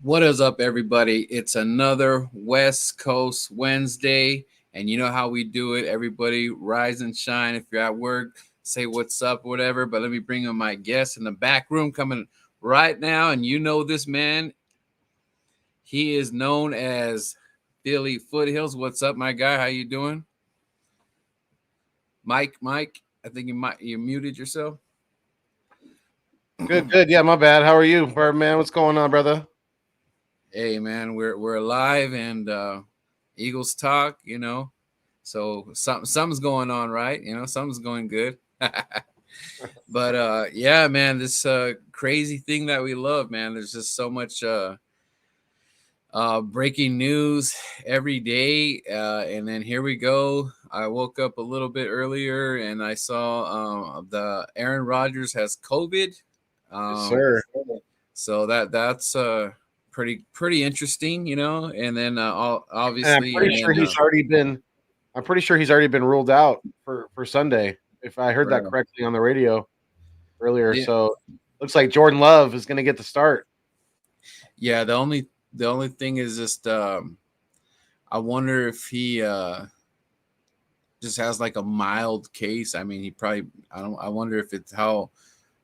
What is up, everybody? It's another West Coast Wednesday, and you know how we do it. Everybody rise and shine. If you're at work, say what's up, whatever. But let me bring in my guest in the back room coming right now, and you know this man. He is known as Philly Foothills. What's up, my guy? How you doing? Mike, I think you muted yourself. Good. Yeah, my bad. How are you, Birdman? What's going on, brother? Hey, man, we're alive, and Eagles talk, so something's going on, right? Something's going good. But yeah, man, this crazy thing that we love, man. There's just so much breaking news every day, and then here we go. I woke up a little bit earlier, and I saw the Aaron Rodgers has COVID. Yes, sir. So that's pretty interesting, and then obviously, and I'm pretty sure he's already been ruled out for Sunday, if I heard that correctly on the radio earlier. Yeah. So looks like Jordan Love is going to get the start. Yeah, the only thing is just I wonder if he just has like a mild case. I mean, I wonder if it's how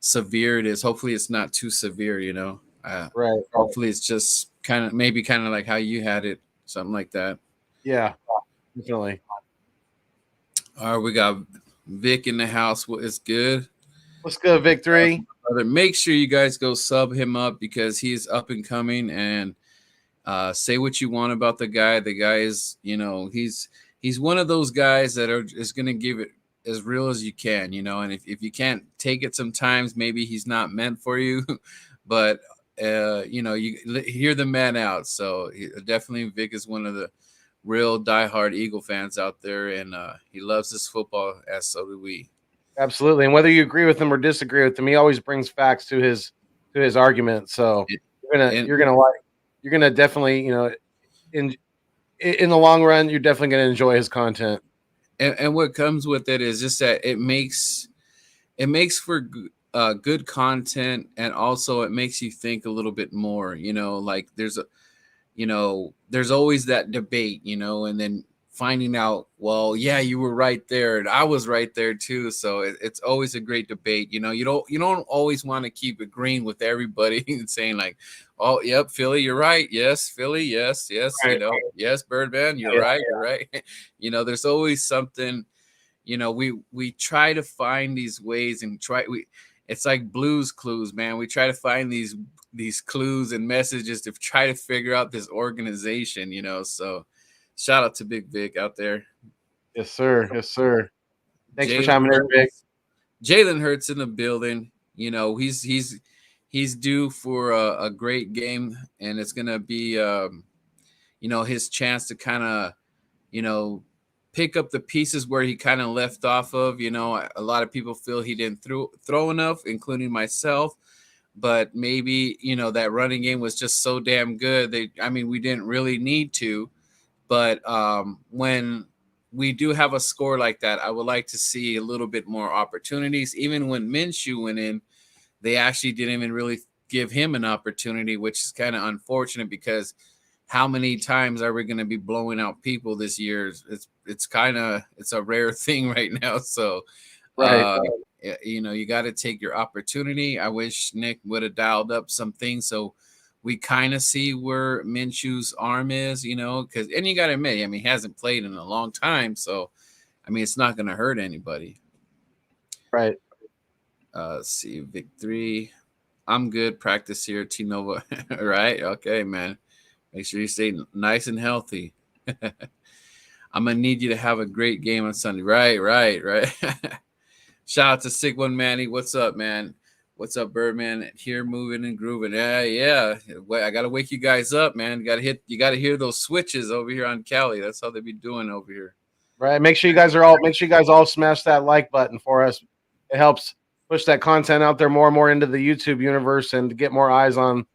severe it is. Hopefully it's not too severe, Right. Hopefully it's just kind of like how you had it, something like that. Yeah, definitely. All right, we got Vic in the house. It's good. What's good, Victory? Make sure you guys go sub him up because he's up and coming, and say what you want about the guy. The guy is, he's one of those guys that is going to give it as real as you can, and if you can't take it sometimes, maybe he's not meant for you, but you hear the man out. So definitely Vic is one of the real diehard Eagle fans out there, and he loves this football, as so do we. Absolutely. And whether you agree with him or disagree with him, he always brings facts to his argument. So you're gonna definitely, in the long run, you're definitely gonna enjoy his content. And what comes with it is just that it makes for good content, and also it makes you think a little bit more. Like there's always that debate, and then finding out, well, yeah, you were right there, and I was right there too. So it's always a great debate. You don't always want to keep agreeing with everybody and saying like, oh, yep, Philly, you're right. Yes, Philly, yes, yes, Right. yes, Birdman, you're right, you're right. There's always something. We try to find these ways and it's like Blues Clues, man. We try to find these clues and messages to try to figure out this organization, so shout out to Big Vic out there. Yes, sir. Yes, sir. Thanks for Jalen chiming in, Vic. Jalen Hurts in the building. He's due for a great game, and it's gonna be his chance to kind of pick up the pieces where he kind of left off of. A lot of people feel he didn't throw enough, including myself. But maybe, that running game was just so damn good. We didn't really need to. But when we do have a score like that, I would like to see a little bit more opportunities. Even when Minshew went in, they actually didn't even really give him an opportunity, which is kind of unfortunate because how many times are we going to be blowing out people this year? It's a rare thing right now. So, right. You got to take your opportunity. I wish Nick would have dialed up some things so we kind of see where Minshew's arm is, because, and you got to admit, he hasn't played in a long time. So, it's not going to hurt anybody. Right. Let's see, Vic 3. I'm good. Practice here, T Nova. Right. Okay, man. Make sure you stay nice and healthy. I'm going to need you to have a great game on Sunday. Right. Shout out to Sick One Manny. What's up, man? What's up, Birdman? Here, moving and grooving. Yeah. I got to wake you guys up, man. You got to hear those switches over here on Cali. That's how they be doing over here. Right. Make sure you guys all smash that like button for us. It helps push that content out there more and more into the YouTube universe and to get more eyes on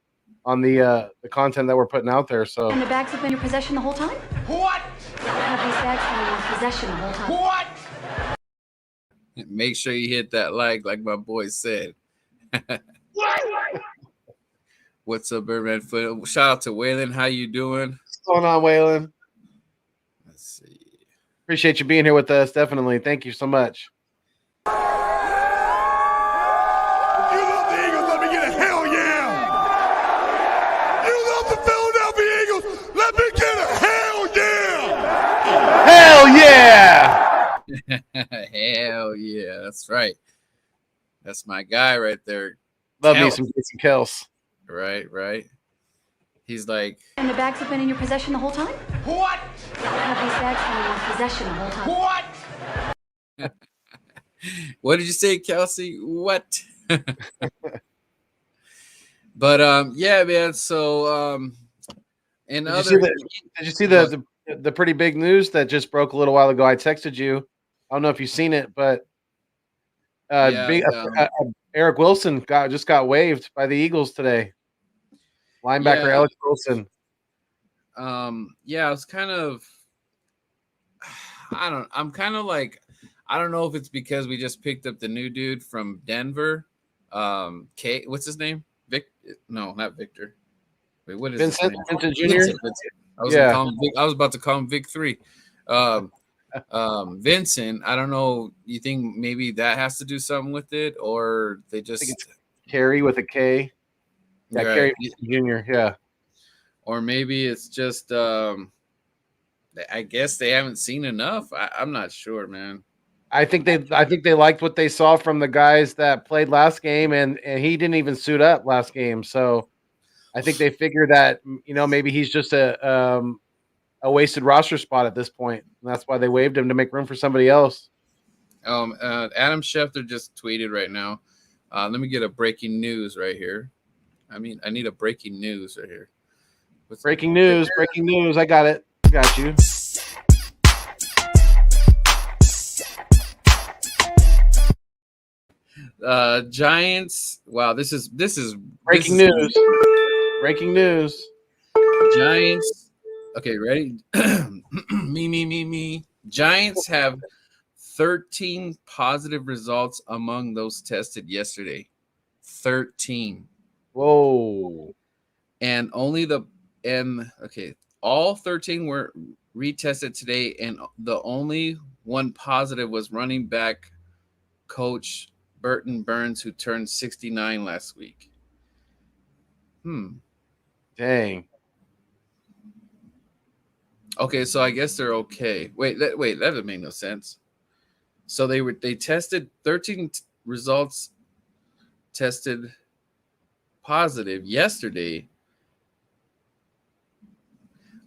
the content that we're putting out there. So. And the bags have been in your possession the whole time? What? Have these bags been in your possession the whole time? What? Make sure you hit that like my boy said. What's up, Birdman Foot? Shout out to Waylon. How you doing? What's going on, Waylon? Let's see. Appreciate you being here with us. Definitely. Thank you so much. You love the Eagles, let me get a hell yeah! You love the Philadelphia Eagles, let me get a hell yeah! Hell yeah! Hell yeah, that's right. That's my guy right there. Love me some Jason Kels. Right. He's like. And the bags have been in your possession the whole time? What? Have these bags been in your possession the whole time? What? What did you say, Kelsey? What? But yeah, man. So and did you see the pretty big news that just broke a little while ago? I texted you. I don't know if you've seen it, but Eric Wilson just got waived by the Eagles today. Linebacker Alex Wilson. Yeah, I was kind of. I'm kind of like, I don't know if it's because we just picked up the new dude from Denver. What's his name? No, not Victor. Wait, what is Vincent? his name? Vincent Jr. I was about to call him Vic 3. Vincent, I don't know. You think maybe that has to do something with it, or they just Carey with a K? Yeah, right. Carey Jr. Yeah, or maybe it's just. I guess they haven't seen enough. I'm not sure, man. I think they liked what they saw from the guys that played last game, and he didn't even suit up last game. So I think they figured that maybe he's just a wasted roster spot at this point, and that's why they waived him to make room for somebody else. Adam Schefter just tweeted right now. Let me get a breaking news right here. I need a breaking news right here. Breaking news! I got it. Got you. Giants. Wow, this is breaking news. Breaking news. Giants. Okay, ready? Me. Giants have 13 positive results among those tested yesterday. 13. Whoa. And all 13 were retested today, and the only one positive was running back coach Burton Burns, who turned 69 last week. Dang. Okay, so I guess they're okay. Wait, that doesn't make no sense. So they tested 13 results tested positive yesterday.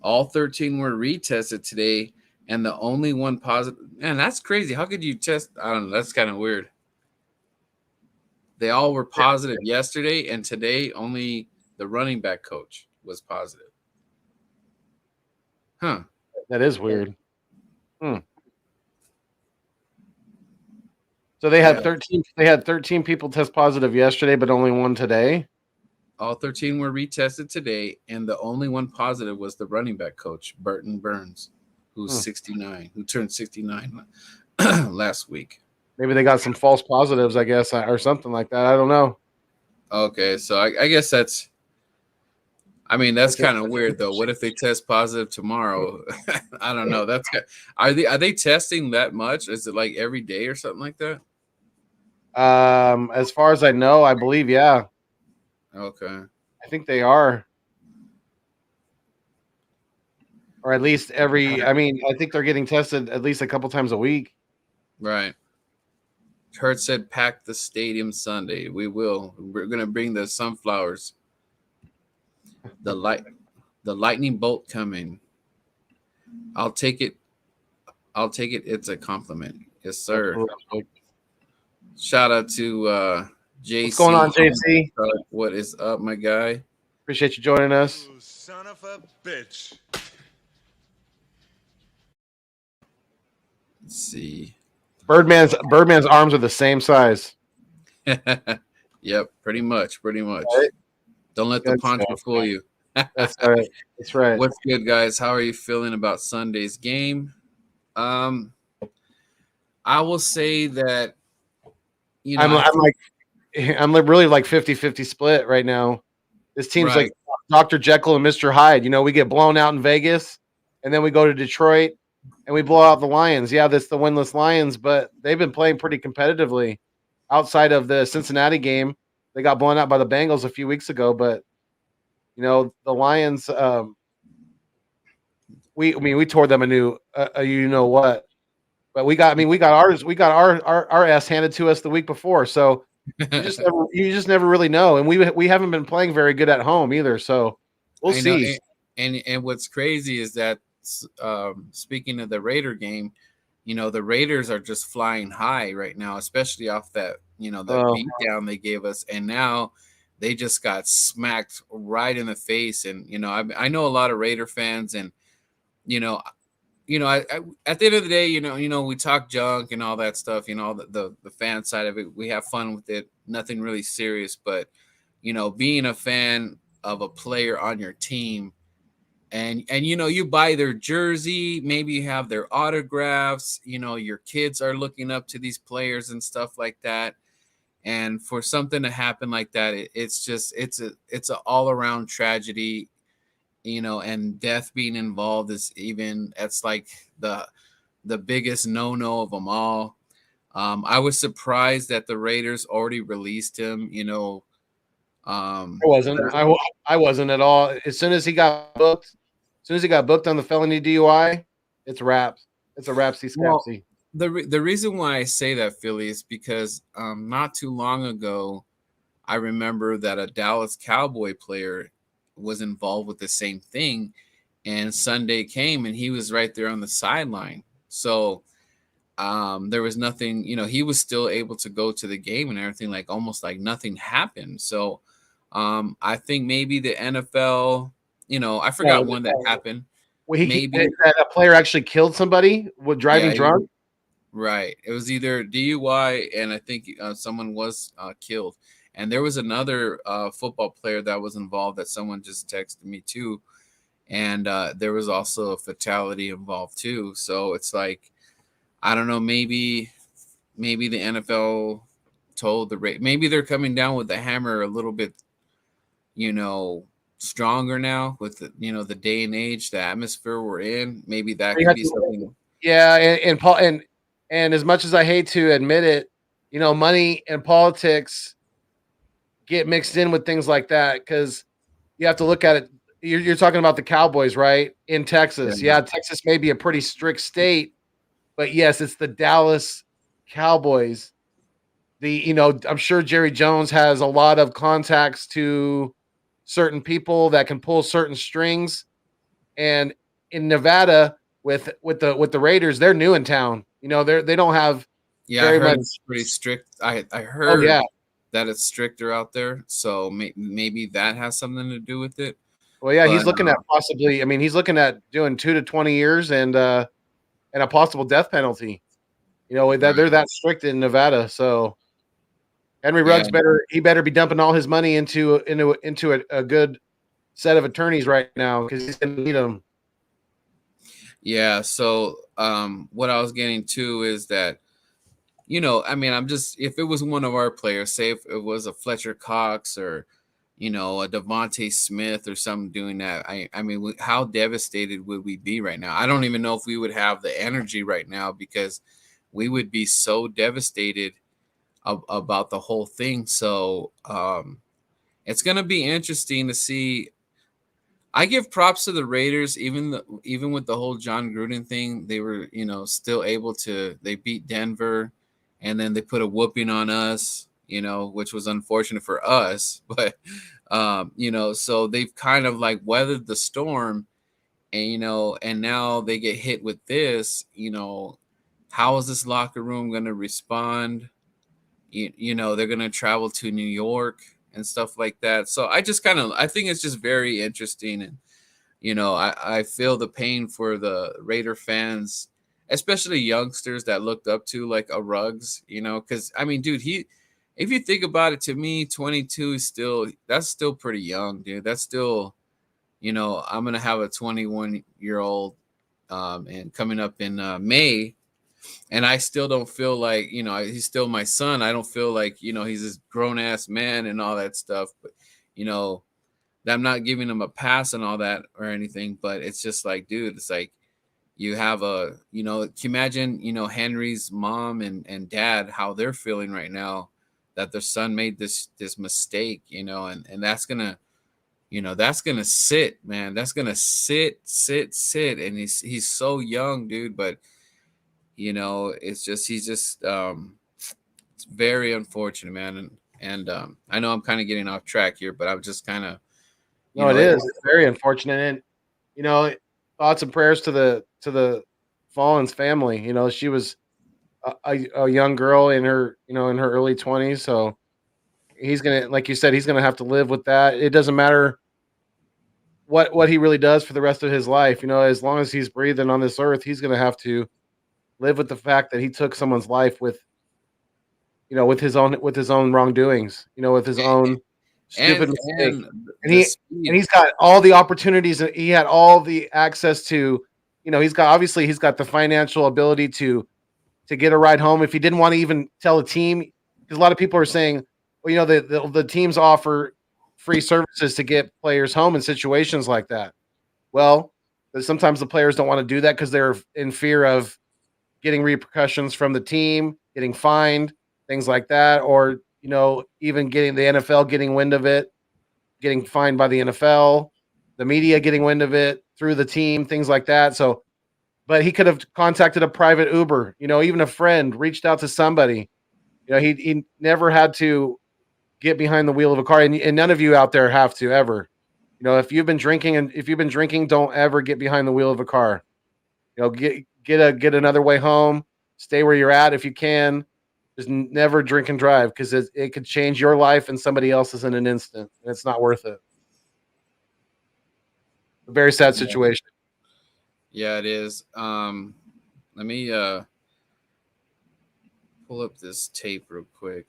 All 13 were retested today, and the only one positive. Man, that's crazy. How could you test? I don't know. That's kind of weird. They all were positive yesterday, and today only the running back coach was positive. Huh. That is weird. So they had 13. They had 13 people test positive yesterday, but only one today. All 13 were retested today, and the only one positive was the running back coach, Burton Burns, who's 69, who turned 69 last week. Maybe they got some false positives, I guess, or something like that. I don't know. Okay, so I guess that's. I mean, that's kind of weird, though. What if they test positive tomorrow? I don't know. Are they testing that much? Is it like every day or something like that? As far as I know, I believe, yeah. Okay. I think they are. Or at least I think they're getting tested at least a couple times a week. Right. Kurt said, pack the stadium Sunday. We will. We're going to bring the sunflowers. The lightning bolt coming. I'll take it. It's a compliment. Yes, sir. Absolutely. Shout out to JC. What's going on, JC? What is up, my guy? Appreciate you joining us. You son of a bitch. Let's see. Birdman's arms are the same size. Yep, pretty much. Right? Don't let the poncho fool you. That's right. That's right. What's good, guys? How are you feeling about Sunday's game? I will say that I'm really like 50-50 split right now. This team's Right. like Dr. Jekyll and Mr. Hyde. You know, we get blown out in Vegas, and then we go to Detroit and we blow out the Lions. Yeah, that's the winless Lions, but they've been playing pretty competitively outside of the Cincinnati game. They got blown out by the Bengals a few weeks ago, but you know, the Lions, we tore them a new, you know what, but we got our ass handed to us the week before. So you just never really know. And we haven't been playing very good at home either. So we'll see. And what's crazy is that, speaking of the Raider game, you know, the Raiders are just flying high right now, especially off that, you know, the beat down they gave us. And now they just got smacked right in the face. And, you know, I know a lot of Raider fans, and, I at the end of the day, you know, we talk junk and all that stuff, you know, the fan side of it, we have fun with it. Nothing really serious, but, you know, being a fan of a player on your team, and you know, you buy their jersey, maybe you have their autographs, you know, your kids are looking up to these players and stuff like that. And for something to happen like that, it's an all-around tragedy, you know, and death being involved it's like the biggest no-no of them all. I was surprised that the Raiders already released him, you know. I wasn't at all. As soon as he got booked on the felony DUI, it's wraps. It's a rapsy scapsy. Well, the reason why I say that, Philly, is because not too long ago, I remember that a Dallas Cowboy player was involved with the same thing, and Sunday came and he was right there on the sideline. So there was nothing, you know, he was still able to go to the game and everything, like almost like nothing happened. So I think maybe the NFL, you know, I forgot when that happened. Maybe that a player actually killed somebody with driving drunk. Right. It was either DUI, and I think someone was killed. And there was another football player that was involved that someone just texted me too. And there was also a fatality involved too. So it's like, I don't know, maybe the NFL told the rate. Maybe they're coming down with the hammer a little bit, stronger now with the day and age, the atmosphere we're in. Maybe that could be something. Yeah, and Paul and as much as I hate to admit it, money and politics get mixed in with things like that because you have to look at it. You're talking about the Cowboys, right? In Texas. Yeah, Texas may be a pretty strict state, but yes, it's the Dallas Cowboys. I'm sure Jerry Jones has a lot of contacts to certain people that can pull certain strings. And in Nevada, with the Raiders, they're new in town. They don't have very much. It's pretty strict. I heard that it's stricter out there, so maybe that has something to do with it. Well, yeah, he's looking at possibly. I mean, he's looking at doing 2 to 20 years and a possible death penalty. They're that strict in Nevada. So Henry Ruggs better be dumping all his money into a good set of attorneys right now because he's going to need them. Yeah. So what I was getting to is that, if it was one of our players, say if it was a Fletcher Cox or, a Devontae Smith or something doing that, I mean, how devastated would we be right now? I don't even know if we would have the energy right now because we would be so devastated about the whole thing. So it's going to be interesting to see. I give props to the Raiders, even with the whole John Gruden thing, they were, still able to, they beat Denver and then they put a whooping on us, which was unfortunate for us, but, so they've kind of like weathered the storm and, and now they get hit with this, how is this locker room going to respond? They're going to travel to New York and stuff like that. So I think it's just very interesting. And, I feel the pain for the Raider fans, especially youngsters that looked up to like a Ruggs, because I mean, dude, if you think about it, to me, 22 is that's still pretty young, dude. That's still, I'm going to have a 21-year-old and coming up in May. And I still don't feel like, he's still my son. I don't feel like, he's this grown ass man and all that stuff. But, I'm not giving him a pass and all that or anything. But it's just like, dude, it's like you have can you imagine, Henry's mom and dad, how they're feeling right now that their son made this mistake, and that's going to, that's going to sit, man. That's going to sit. And he's so young, dude. But, it's very unfortunate, man. And I know I'm kind of getting off track here, but I'm just kind of, it is. It's very unfortunate. And, thoughts and prayers to the Fallen's family. She was a young girl in her early 20s. So he's going to, like you said, he's going to have to live with that. It doesn't matter what he really does for the rest of his life. As long as he's breathing on this earth, he's going to have to live with the fact that he took someone's life with his own wrongdoings, with his own stupid mistake. And he's got all the opportunities. He had all the access to, he's got the financial ability to get a ride home. If he didn't want to even tell a team, because a lot of people are saying, well, the teams offer free services to get players home in situations like that. Well, sometimes the players don't want to do that because they're in fear of getting repercussions from the team, getting fined, things like that, or, even getting the NFL getting wind of it, getting fined by the NFL, the media getting wind of it through the team, things like that. So, but he could have contacted a private Uber, even a friend, reached out to somebody. He never had to get behind the wheel of a car, and none of you out there have to ever. If you've been drinking, don't ever get behind the wheel of a car. Get another way home. Stay where you're at if you can. Just never drink and drive because it could change your life and somebody else's in an instant, and it's not worth it. A very sad situation. Yeah, it is. Let me pull up this tape real quick.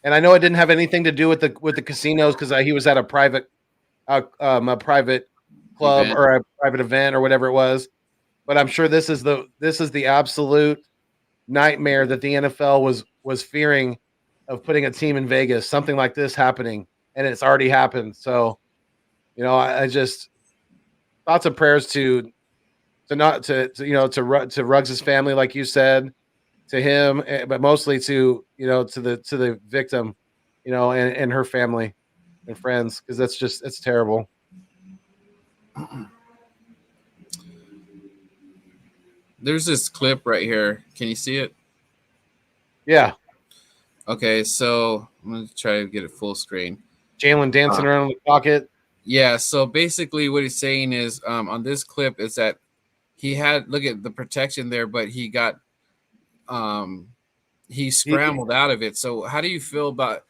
And I know it didn't have anything to do with the casinos because he was at a private club event. Or a private event or whatever it was. But I'm sure this is the absolute nightmare that the NFL was fearing of putting a team in Vegas, something like this happening, and it's already happened. So, I just thoughts and prayers to not to Ruggs' family, like you said, to him, but mostly to to the victim, and her family and friends, because it's terrible. There's this clip right here. Can you see it? Yeah. Okay, so I'm gonna try to get it full screen. Jalen dancing around in the pocket. Yeah, so basically what he's saying is on this clip is that he had look at the protection there, but he got he scrambled out of it. So how do you feel about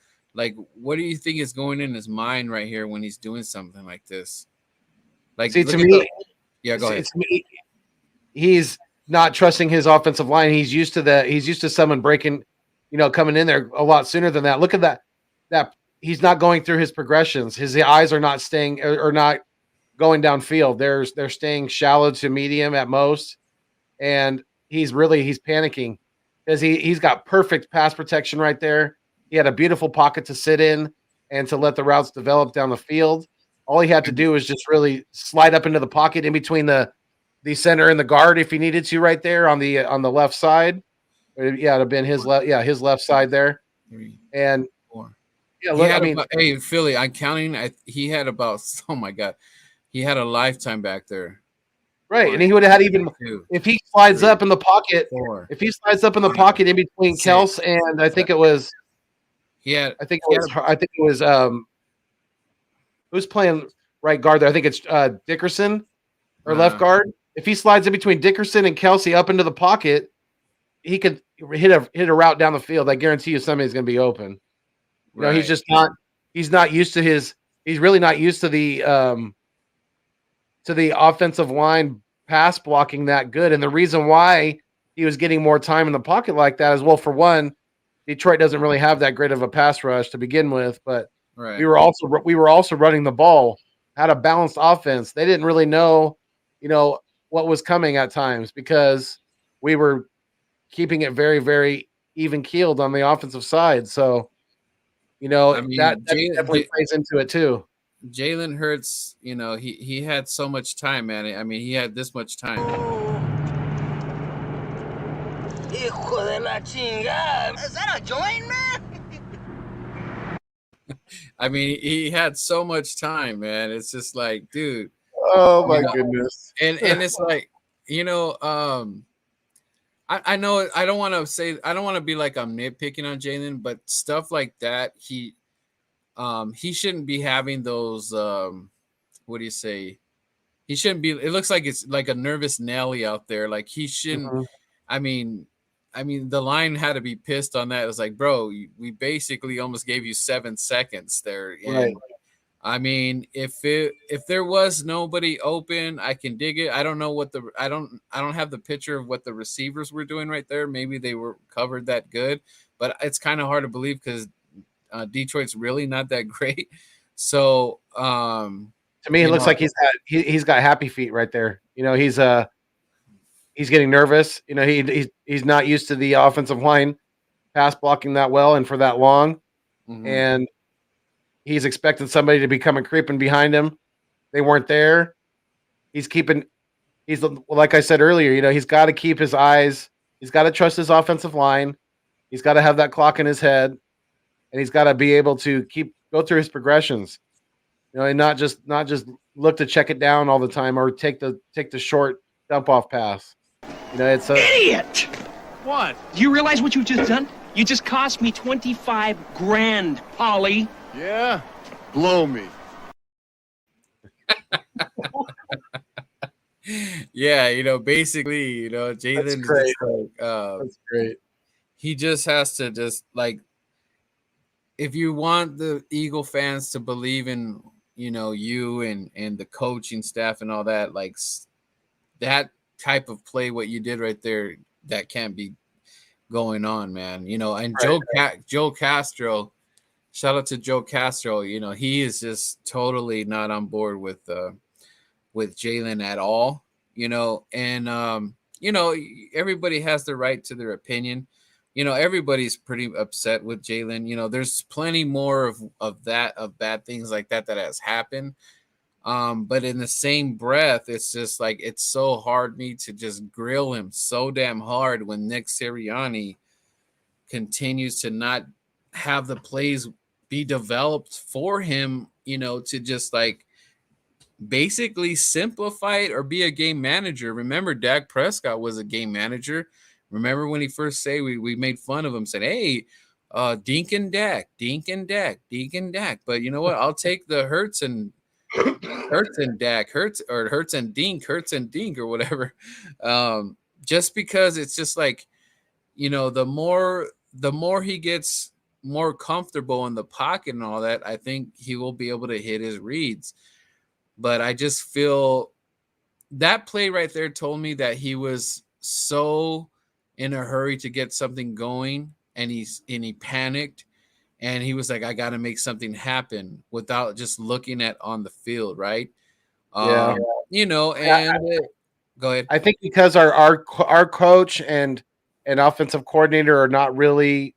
what do you think is going in his mind right here when he's doing something like this? Like, see, to me, yeah, go ahead. To me, he's not trusting his offensive line. He's used to someone breaking, coming in there a lot sooner than that. Look at that he's not going through his progressions. His eyes are not staying or not going downfield. They're staying shallow to medium at most, and he's panicking because he's got perfect pass protection right there. He had a beautiful pocket to sit in and to let the routes develop down the field. All he had to do was just really slide up into the pocket in between the center and the guard if he needed to, right there on the left side. Yeah, it'd have been his left side there. 3, and 4. Yeah, look, hey, Philly, I'm counting. He had about, oh my God, he had a lifetime back there. Right, 1, and he would have had even 2, if he slides 3, up in the pocket. 4, If he slides up in the 5, pocket in between 6, Kels and I think it was who's playing right guard there? I think it's Dickerson or left guard. If he slides in between Dickerson and Kelsey up into the pocket, he could hit a route down the field. I guarantee you somebody's going to be open. He's just not. He's not used to He's really not used to the offensive line pass blocking that good. And the reason why he was getting more time in the pocket like that is, well, for one, Detroit doesn't really have that great of a pass rush to begin with, but we were also running the ball, had a balanced offense. They didn't really know, what was coming at times because we were keeping it very, very even keeled on the offensive side. So, that definitely plays into it too. Jalen Hurts, he had so much time, man. I mean, he had this much time. Hijo de la chingada. Is that a joint, man? I mean, he had so much time, man. It's just like, dude. Oh my goodness. And it's like, I know I don't want to be like I'm nitpicking on Jalen, but stuff like that, he shouldn't be having those what do you say? He shouldn't be. It looks like it's like a nervous Nelly out there. Like he shouldn't. Mm-hmm. I mean, the line had to be pissed on that. It was like, bro, we basically almost gave you 7 seconds there. And, right. I mean, if there was nobody open, I can dig it. I don't know what I don't have the picture of what the receivers were doing right there. Maybe they were covered that good, but it's kind of hard to believe because Detroit's really not that great. So to me, it looks like he's got happy feet right there. He's getting nervous. He's not used to the offensive line pass blocking that well and for that long. Mm-hmm. And he's expecting somebody to be coming creeping behind him. They weren't there. He's like I said earlier, he's got to keep his eyes. He's got to trust his offensive line. He's got to have that clock in his head, and he's got to be able to go through his progressions, and not just look to check it down all the time or take the short dump off pass. It's idiot. What? Do you realize what you've just done? You just cost me $25,000, Polly. Yeah, blow me. Yeah, basically, Jalen. That's great. That's great. He just has to if you want the Eagle fans to believe in, you and the coaching staff and all that, like that type of play, what you did right there, that can't be going on, man. And right. Joe Castro. Shout out to Joe Castro. He is just totally not on board with Jalen at all. And everybody has the right to their opinion. Everybody's pretty upset with Jalen. There's plenty more of bad things like that has happened. But in the same breath, it's just like it's so hard me to just grill him so damn hard when Nick Sirianni continues to not have the plays be developed for him, to just like basically simplify it or be a game manager. Remember, Dak Prescott was a game manager. Remember when he first said we made fun of him, said, "Hey, Dink and Dak, Dink and Dak, Dink and Dak." But you know what? I'll take the Hurts and Dak, Hurts and Dink, or whatever. Just because it's just like, the more he gets more comfortable in the pocket and all that, I think he will be able to hit his reads. But I just feel that play right there told me that he was so in a hurry to get something going, and he panicked, and he was like, I got to make something happen without just looking at on the field, right? Yeah. Go ahead. I think because our coach and offensive coordinator are not really,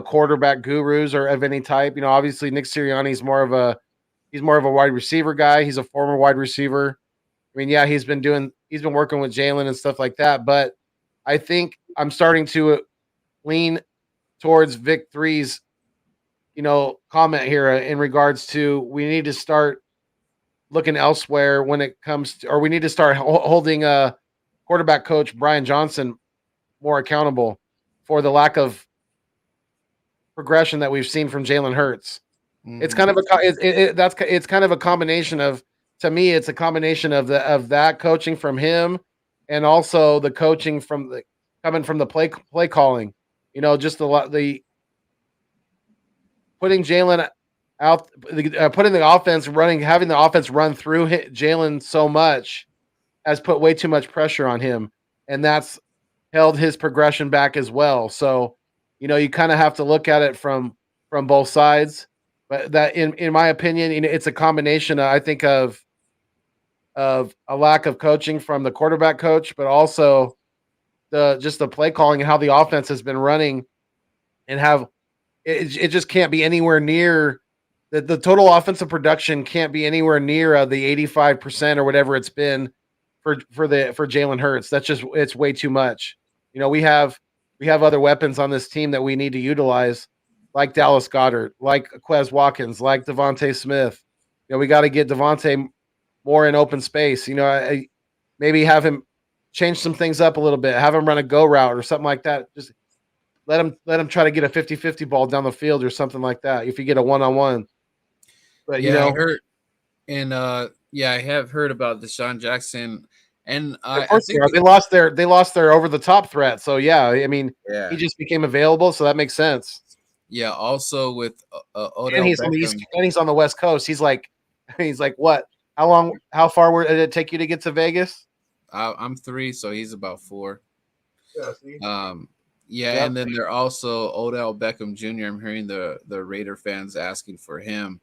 quarterback gurus or of any type. Obviously Nick Sirianni's more of a wide receiver guy. He's a former wide receiver. I mean, yeah, he's been working with Jalen and stuff like that. But I think I'm starting to lean towards Vic 3's, comment here in regards to we need to start looking elsewhere when it comes to, or we need to start holding quarterback coach Brian Johnson more accountable for the lack of progression that we've seen from Jalen Hurts. Mm-hmm. It's kind of it's kind of a combination of, to me, it's a combination of that coaching from him, and also the coaching coming from the play calling. Just the putting Jalen out, putting the offense running, having the offense run through Jalen so much has put way too much pressure on him, and that's held his progression back as well. So, you kind of have to look at it from both sides. But that, in my opinion, it's a combination, I think, of a lack of coaching from the quarterback coach, but also just the play calling and how the offense has been running, and it just can't be anywhere near the total offensive production can't be anywhere near the 85% or whatever it's been for Jalen Hurts. It's way too much. We have other weapons on this team that we need to utilize, like Dallas Goedert, like Quez Watkins, like Devontae Smith. We got to get Devontae more in open space. Maybe have him change some things up a little bit, have him run a go route or something like that. Just let him try to get a 50-50 ball down the field or something like that if you get a one-on-one. But I heard, and I have heard about Deshaun Jackson, and I think they lost their over the top threat. So I mean, he just became available, so that makes sense. Yeah. Also with Odell and he's Beckham. And he's on the West Coast. He's like what? How far did it take you to get to Vegas? I'm 3, so he's about 4. Yeah. See? Yep. And then they're also Odell Beckham Jr. I'm hearing the Raider fans asking for him.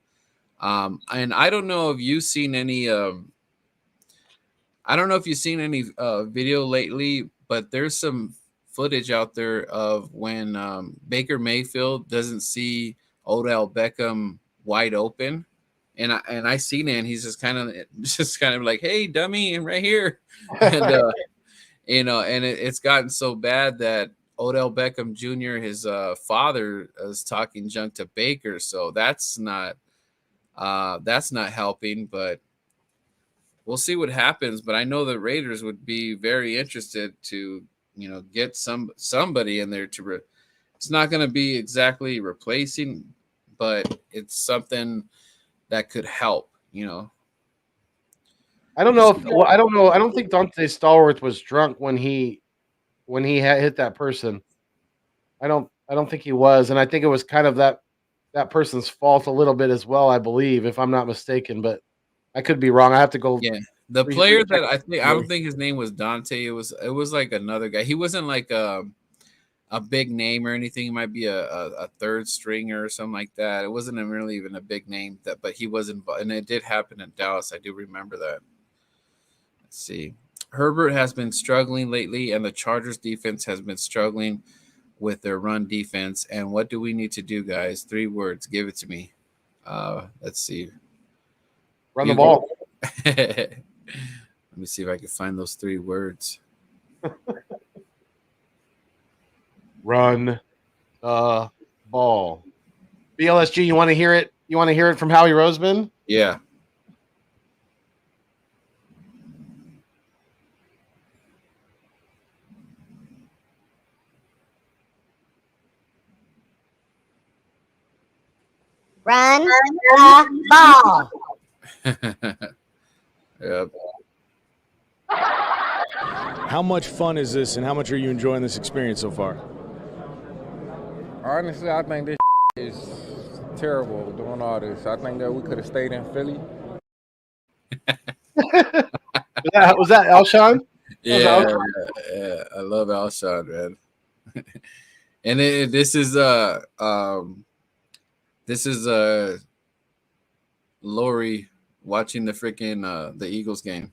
And I don't know if you've seen any video lately, but there's some footage out there of when Baker Mayfield doesn't see Odell Beckham wide open, and I seen it, and he's just kind of like, "Hey, dummy, I'm right here," and and it's gotten so bad that Odell Beckham Jr., his father, is talking junk to Baker, so that's not helping, but we'll see what happens. But I know the Raiders would be very interested to, get somebody in there to. It's not going to be exactly replacing, but it's something that could help. I don't know. I don't know. I don't think Dante Stallworth was drunk when he hit that person. I don't think he was, and I think it was kind of that person's fault a little bit as well, I believe, if I'm not mistaken, but I could be wrong. I have to go. Yeah. The player that I don't think his name was Dante. It was like another guy. He wasn't like a big name or anything. He might be a third stringer or something like that. It wasn't really even a big name, but he was involved, and it did happen in Dallas. I do remember that. Let's see. Herbert has been struggling lately, and the Chargers defense has been struggling with their run defense. And what do we need to do, guys? 3 words. Give it to me. Let's see. Run the ball. Let me see if I can find those 3 words. Run the ball. BLSG, you want to hear it? You want to hear it from Howie Roseman? Yeah. Run the ball. Yep. How much fun is this, and how much are you enjoying this experience so far? Honestly, I think this is terrible doing all this. I think that we could have stayed in Philly. Was that Alshon? Yeah, I love Alshon, man. And this is Lori watching the freaking the Eagles game.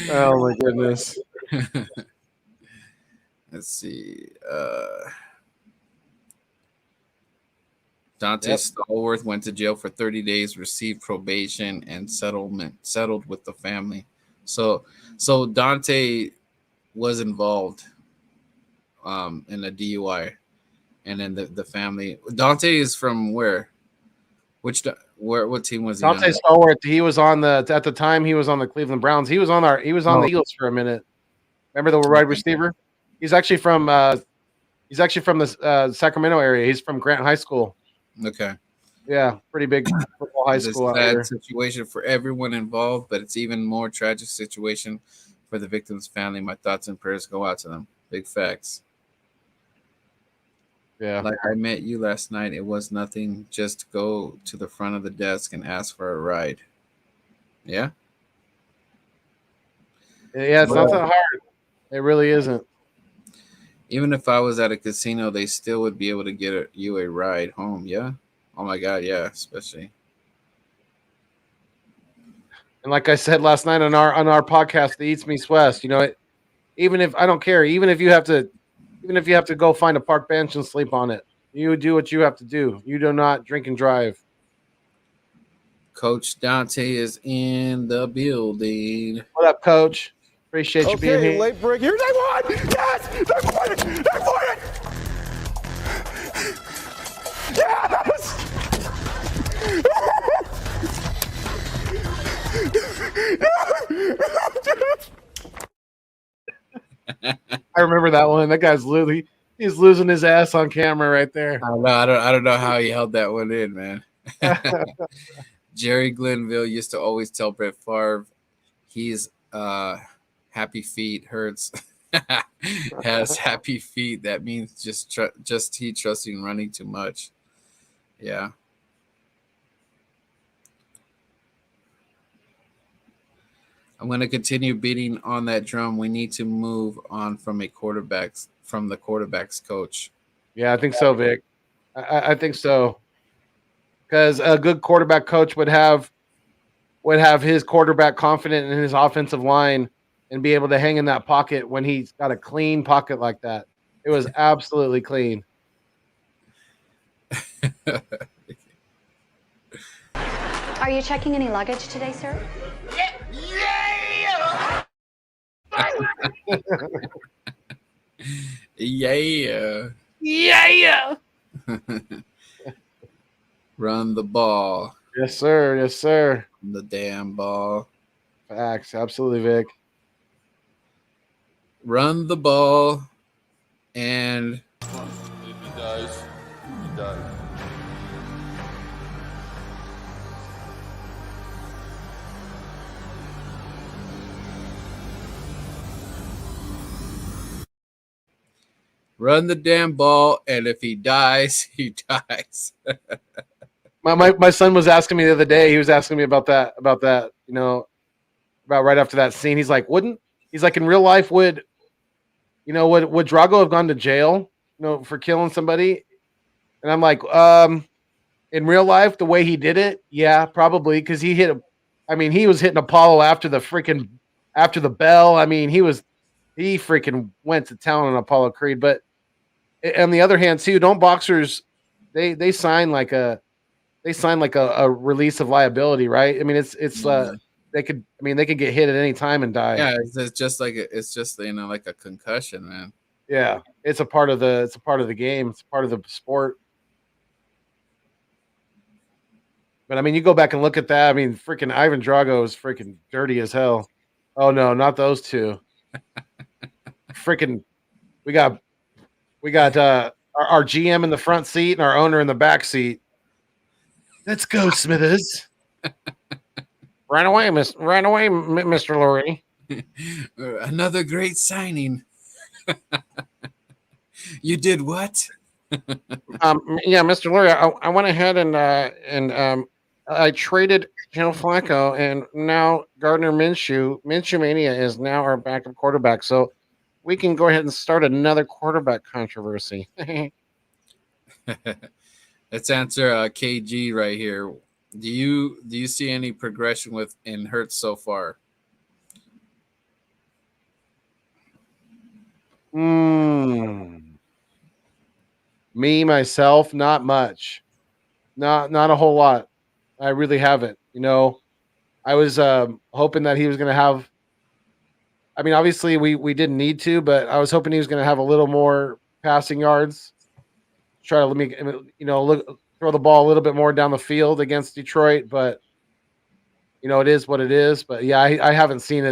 Oh my goodness. Let's see. Dante Stallworth went to jail for 30 days, received probation and settled with the family. So Dante was involved in a DUI, and then the family. Dante is from where? What team was he Dante on? Stallworth. He was on at the time he was on the Cleveland Browns. He was on the Eagles for a minute. Remember the wide receiver? He's actually from the Sacramento area. He's from Grant High School. Okay. Yeah, pretty big football high school out It's a here. sad situation for everyone involved, but it's even more tragic situation for the victim's family. My thoughts and prayers go out to them. Big facts. Yeah. Like I met you last night. It was nothing. Just go to the front of the desk and ask for a ride. Yeah. Yeah, it's not that hard. It really isn't. Even if I was at a casino, they still would be able to get you a ride home. Yeah. Oh my God. Yeah. Especially. And like I said last night on our podcast, the Eats Meets West, even if I don't care, even if you have to go find a park bench and sleep on it, you do what you have to do. You do not drink and drive. Coach Dante is in the building. What up, Coach? Appreciate you being here. Late break. Here they won. Yes, they're pointing. They're pointing. Yes. I remember that one. That guy's he's losing his ass on camera right there. I don't know how he held that one in, man. Jerry Glenville used to always tell Brett Favre, he's happy feet hurts. Has happy feet. That means just he trusting running too much. Yeah. I'm going to continue beating on that drum. We need to move on from the quarterback's coach. Yeah, I think so, Vic. I think so. Because a good quarterback coach would have his quarterback confident in his offensive line and be able to hang in that pocket when he's got a clean pocket like that. It was absolutely clean. Are you checking any luggage today, sir? Yeah. Yeah. Run the ball. Yes, sir. Yes, sir. The damn ball. Facts. Absolutely, Vic. Run the ball and If he dies, he dies. run the damn ball, and if he dies, he dies. My son was asking me the other day. He was asking me about that, about right after that scene. He's like, in real life, would Drago have gone to jail, for killing somebody? And I'm like, in real life, the way he did it, yeah, probably because he hit. I mean, he was hitting Apollo after the bell. I mean, he freaking went to town on Apollo Creed. But on the other hand, too, don't boxers they sign like a release of liability, right? I mean, they could get hit at any time and die. Yeah, it's just like it's just like a concussion, man. Yeah, it's a part of the game. It's a part of the sport. But I mean, you go back and look at that. I mean, freaking Ivan Drago is freaking dirty as hell. Oh no, not those two. Freaking, we got our GM in the front seat and our owner in the back seat. Let's go, Smithers. Right away, Mr. Lurie. Another great signing. You did what? Yeah, Mr. Lurie, I went ahead and I traded Joe Flacco, and now Gardner Minshew Mania is now our backup quarterback. So we can go ahead and start another quarterback controversy. Let's answer KG right here. Do you see any progression in Hurts so far? Me myself, not much, not a whole lot. I really haven't. I was hoping that he was going to have. I mean, obviously we didn't need to, but I was hoping he was going to have a little more passing yards. Try to throw the ball a little bit more down the field against Detroit, but it is what it is. But yeah, I haven't seen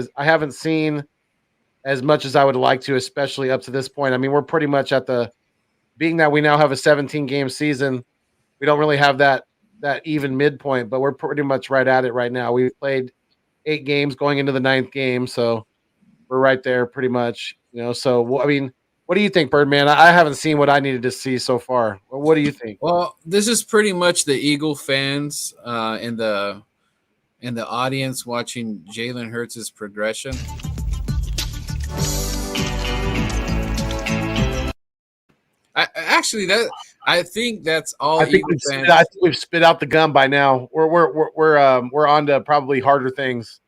as much as I would like to, especially up to this point. I mean, we're pretty much being that we now have a 17-game season, we don't really have that even midpoint, but we're pretty much right at it right now. We've played 8 games going into the 9th game, so we're right there pretty much. So I mean, what do you think, Birdman? I haven't seen what I needed to see so far. What do you think? Well, this is pretty much the Eagle fans in the audience watching Jalen Hurts' progression. I think that's all. I think we've spit out the gum by now. We're on to probably harder things.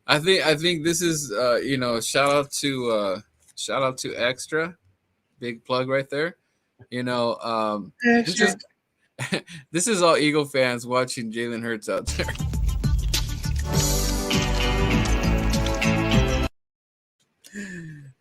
I think this is shout out to Extra, big plug right there. This is all Eagle fans watching Jalen Hurts out there.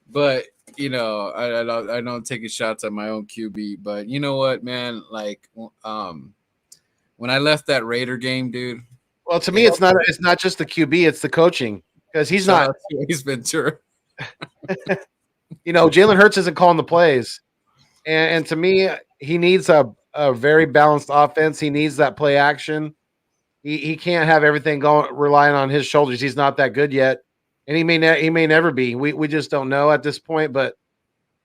But I don't take shots at my own QB, but you know what, man? Like, when I left that Raider game, dude. Well, to me, it's not just the QB; it's the coaching, because he's not. He's been sure. Jalen Hurts isn't calling the plays, and to me, he needs a very balanced offense. He needs that play action. He can't have everything relying on his shoulders. He's not that good yet. And he may never be. We just don't know at this point. But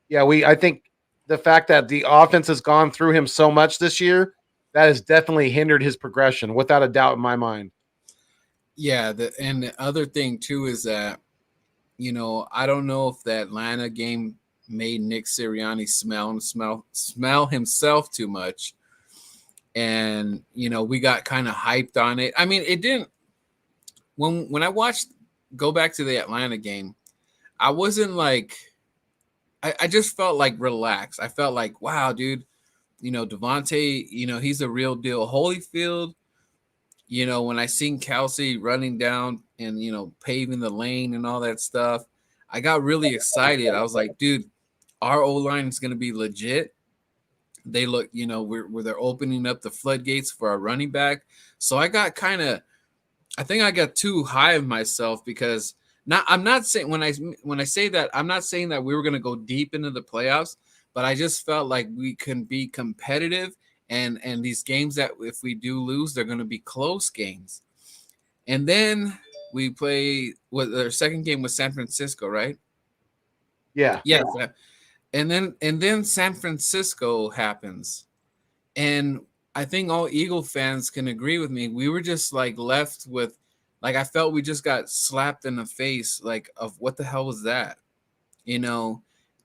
yeah, I think the fact that the offense has gone through him so much this year, that has definitely hindered his progression, without a doubt in my mind. Yeah, and the other thing too is that, I don't know if the Atlanta game made Nick Sirianni smell himself too much, and we got kind of hyped on it. I mean, it didn't. When I go back to the Atlanta game, I wasn't like, I just felt like relaxed. I felt like, wow, dude, Devontae, he's a real deal. Holyfield, when I seen Kelsey running down and, paving the lane and all that stuff, I got really excited. I was like, dude, our O-line is going to be legit. They look, where they're opening up the floodgates for our running back. So I got I think I got too high of myself, because I'm not saying, when I say that, I'm not saying that we were going to go deep into the playoffs, but I just felt like we can be competitive, and these games that if we do lose, they're going to be close games. And then we play their second game was San Francisco, right? Yeah. Yeah. And then San Francisco happens, and I think all Eagle fans can agree with me. We were just like left with, like, I felt we just got slapped in the face, like, of what the hell was that?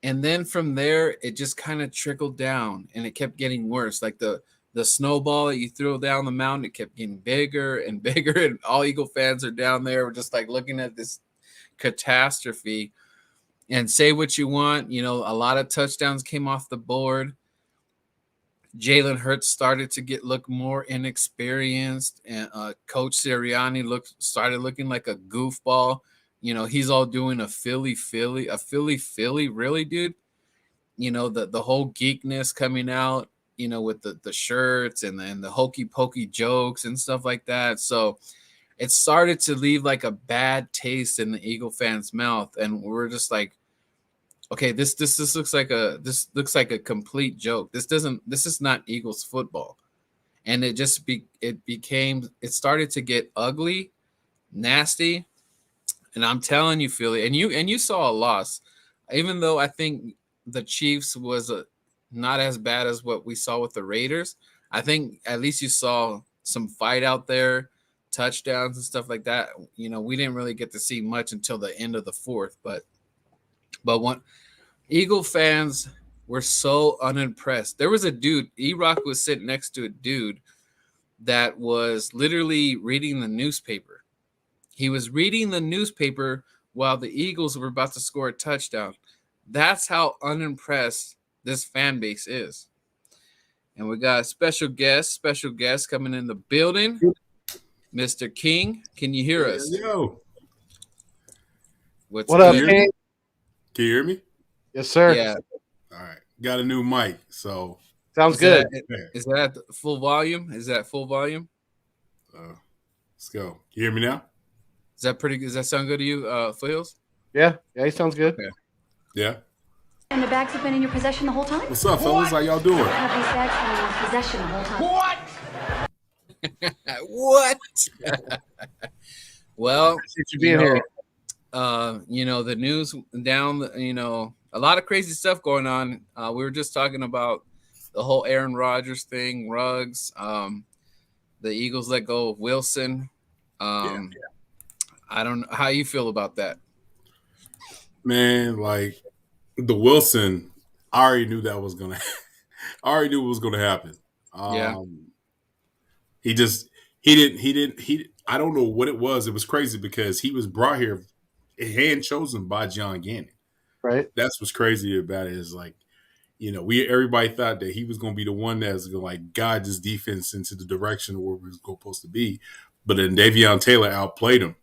And then from there, it just kind of trickled down, and it kept getting worse. Like the snowball that you throw down the mountain, it kept getting bigger and bigger, and all Eagle fans are down there. We're just like looking at this catastrophe. And say what you want, you know, a lot of touchdowns came off the board. Jalen Hurts started to look more inexperienced, and Coach Sirianni started looking like a goofball. You know, he's all doing a Philly, really, dude. You know, the whole geekness coming out, you know, with the shirts and the hokey pokey jokes and stuff like that. So it started to leave like a bad taste in the Eagle fans' mouth, and we're just like, okay, this looks like a complete joke. This is not Eagles football. And it started to get ugly, nasty. And I'm telling you, Philly, and you saw a loss, even though I think the Chiefs was not as bad as what we saw with the Raiders. I think at least you saw some fight out there, touchdowns and stuff like that. You know, we didn't really get to see much until the end of the fourth, but one Eagle fans were so unimpressed. There was a dude, E-Rock was sitting next to a dude that was literally reading the newspaper. He was reading the newspaper while the Eagles were about to score a touchdown. That's how unimpressed this fan base is. And we got a special guest coming in the building. Mr. King, can you hear us? Yo. What up, King? Can you hear me? Yes, sir. Yeah. All right. Got a new mic, so sounds good. Is that at full volume? Is that full volume? Let's go. You hear me now? Does that sound good to you, Foothills? Yeah, he sounds good. Okay. Yeah. And the bags have been in your possession the whole time? What's up, fellas? How y'all doing? Have these bags been in your possession the whole time? What? Well, being here. You know, the news down, you know, a lot of crazy stuff going on. We were just talking about the whole Aaron Rodgers thing, Ruggs. The Eagles let go of Wilson. I don't know how you feel about that. Man, like the Wilson, I already knew that was gonna. I already knew it was gonna happen. He didn't. I don't know what it was. It was crazy because he was brought here, hand chosen by John Gannon. Right. That's what's crazy about it is like, you know, everybody thought that he was going to be the one that's going to like guide this defense into the direction where we was supposed to be, but then Davion Taylor outplayed him.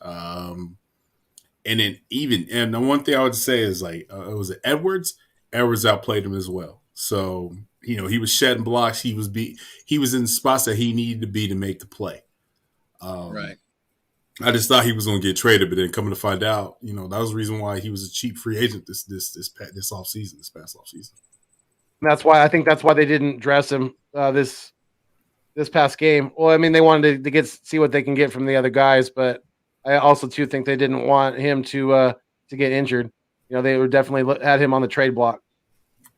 And then and the one thing I would say is like, it was Edwards outplayed him as well. So, you know, he was shedding blocks. He was in spots that he needed to be to make the play. Right. I just thought he was going to get traded, but then coming to find out, you know, that was the reason why he was a cheap free agent this past offseason. That's why they didn't dress him this past game. Well, I mean, they wanted to see what they can get from the other guys, but I also too think they didn't want him to get injured. You know, they were definitely had him on the trade block.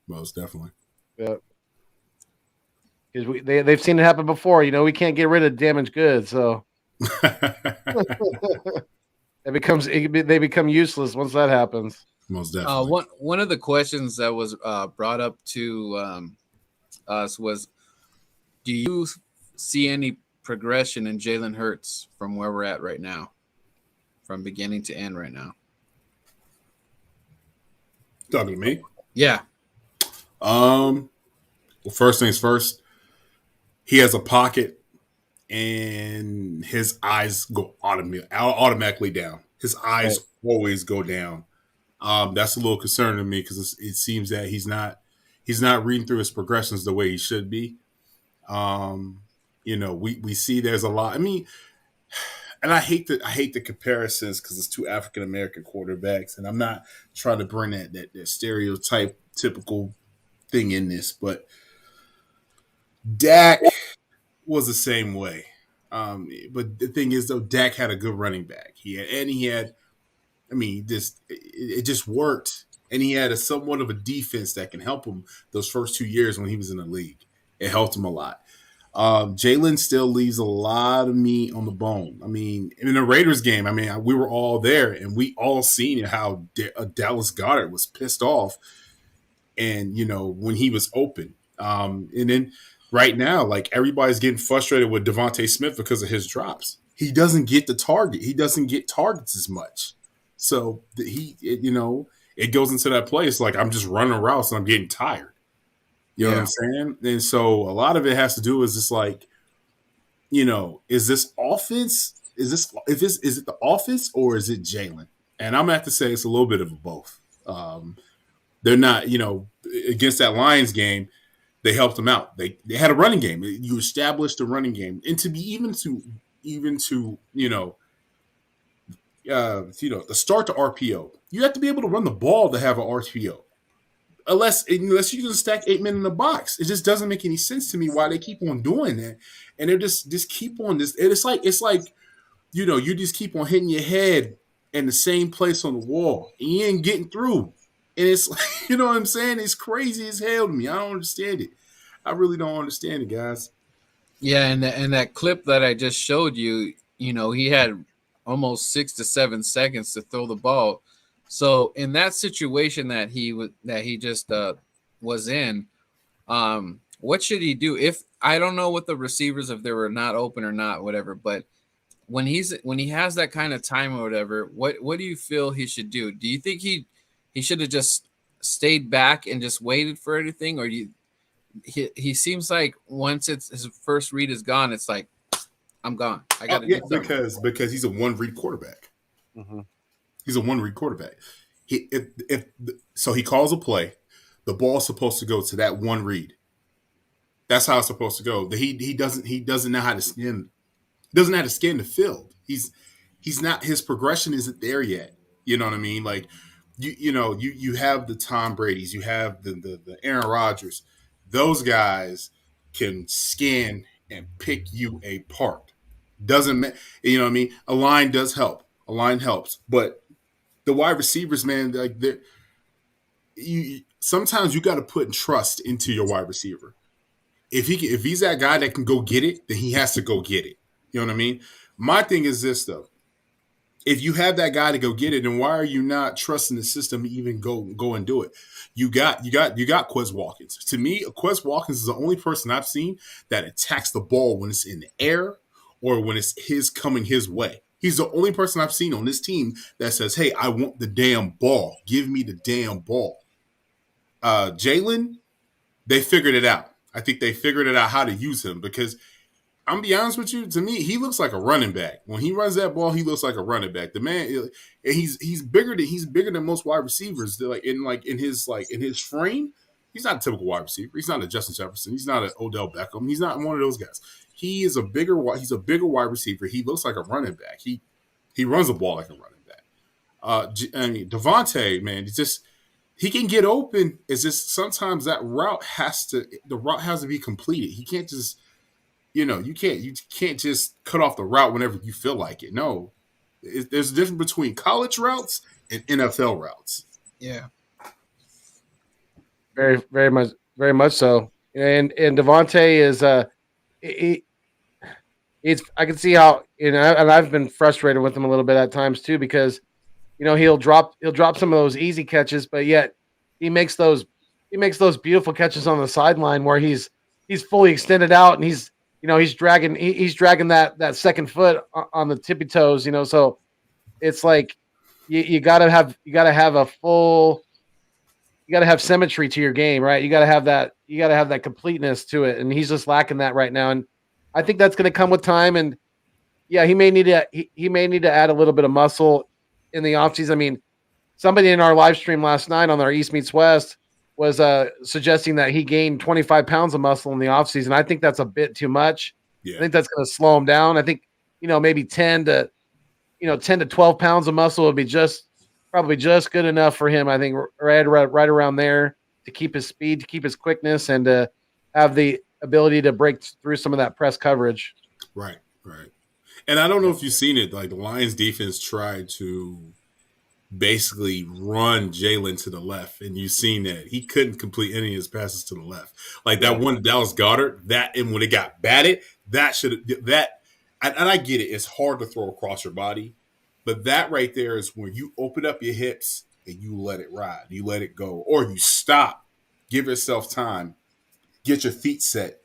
Most definitely. Yeah. Because they've seen it happen before. You know, we can't get rid of damaged goods, so. They become useless once that happens. Most definitely. One of the questions that was brought up to us was, do you see any progression in Jalen Hurts from where we're at right now, from beginning to end right now? Talking to me? Yeah. Well, first things first, he has a pocket. And his eyes go automatically down. His eyes always go down. That's a little concerning to me because it seems that he's not reading through his progressions the way he should be. You know, we see there's a lot. I mean, and I hate the comparisons because it's two African American quarterbacks, and I'm not trying to bring that stereotype typical thing in this, but Dak was the same way. But the thing is, though, Dak had a good running back. It just worked. And he had somewhat of a defense that can help him those first 2 years when he was in the league. It helped him a lot. Jalen still leaves a lot of meat on the bone. I mean, in the Raiders game, I mean, we were all there and we all seen how Dallas Goedert was pissed off, and when he was open. And then right now, like everybody's getting frustrated with Devontae Smith because of his drops. He doesn't get the target. He doesn't get targets as much. So it goes into that place like I'm just running routes and I'm getting tired. You know what I'm saying? And so a lot of it has to do is just like, is this offense? Is it the offense or is it Jalen? And I'm gonna have to say it's a little bit of both. They're not, against that Lions game, they helped them out. They had a running game. You established a running game, and to be even to the start to RPO, you have to be able to run the ball to have an RPO. Unless you can stack 8 men in the box, it just doesn't make any sense to me why they keep on doing that, and they just keep on this. And it's like you just keep on hitting your head in the same place on the wall, and you ain't getting through. And it's like, you know what I'm saying? It's crazy as hell to me. I don't understand it. I really don't understand it, guys. Yeah, and that clip that I just showed you, he had almost 6 to 7 seconds to throw the ball. So in that situation that he just was in, what should he do? If I don't know what the receivers, if they were not open or not, whatever, but when he has that kind of time or whatever, what do you feel he should do? Do you think he should have just stayed back and just waited for anything, or he seems like once his first read is gone, it's like I'm gone. I got to do something. Because he's a one read quarterback. Mm-hmm. He's a one read quarterback. So he calls a play, the ball's supposed to go to that one read. That's how it's supposed to go. He doesn't know how to scan. Doesn't know how to scan the field. He's not, his progression isn't there yet. You know what I mean? Like you have the Tom Brady's, you have the Aaron Rodgers. Those guys can scan and pick you apart. Doesn't matter. You know what I mean? A line does help. A line helps, but the wide receivers, man, like sometimes you got to put trust into your wide receiver. If he's that guy that can go get it, then he has to go get it. You know what I mean? My thing is this though: if you have that guy to go get it, then why are you not trusting the system to even go and do it? You got Quez Watkins. To me, Quez Watkins is the only person I've seen that attacks the ball when it's in the air or when it's coming his way. He's the only person I've seen on this team that says, "Hey, I want the damn ball. Give me the damn ball." Jalen, they figured it out. I think they figured it out how to use him because I'm gonna be honest with you. To me, he looks like a running back. When he runs that ball, he looks like a running back. The man, and he's bigger than most wide receivers. In his frame, he's not a typical wide receiver. He's not a Justin Jefferson. He's not an Odell Beckham. He's not one of those guys. He's a bigger wide receiver. He looks like a running back. He runs the ball like a running back. Devontae, man, he can get open. It's just sometimes the route has to be completed. He can't just. You can't just cut off the route whenever you feel like it. No, there's a difference between college routes and NFL routes. Yeah, very, very much so. And Devontae is I can see how and I've been frustrated with him a little bit at times too because he'll drop some of those easy catches, but yet he makes those beautiful catches on the sideline where he's fully extended out and he's dragging that second foot on the tippy toes, so it's like you gotta have symmetry to your game, right? You gotta have that completeness to it. And he's just lacking that right now. And I think that's going to come with time. And yeah, he may need to add a little bit of muscle in the offseason. I mean, somebody in our live stream last night on our East Meets West was suggesting that he gained 25 pounds of muscle in the offseason. I think that's a bit too much. Yeah. I think that's going to slow him down. I think, maybe 10 to 12 pounds of muscle would be probably just good enough for him. I think right around there to keep his speed, to keep his quickness, and to have the ability to break through some of that press coverage. Right. And I don't know if you've seen it, like the Lions defense tried to basically run Jalen to the left, and you've seen that he couldn't complete any of his passes to the left. Like that one Dallas Goedert, that and when it got batted, that should that. And I get it; it's hard to throw across your body, but that right there is when you open up your hips and you let it ride, you let it go, or you stop, give yourself time, get your feet set.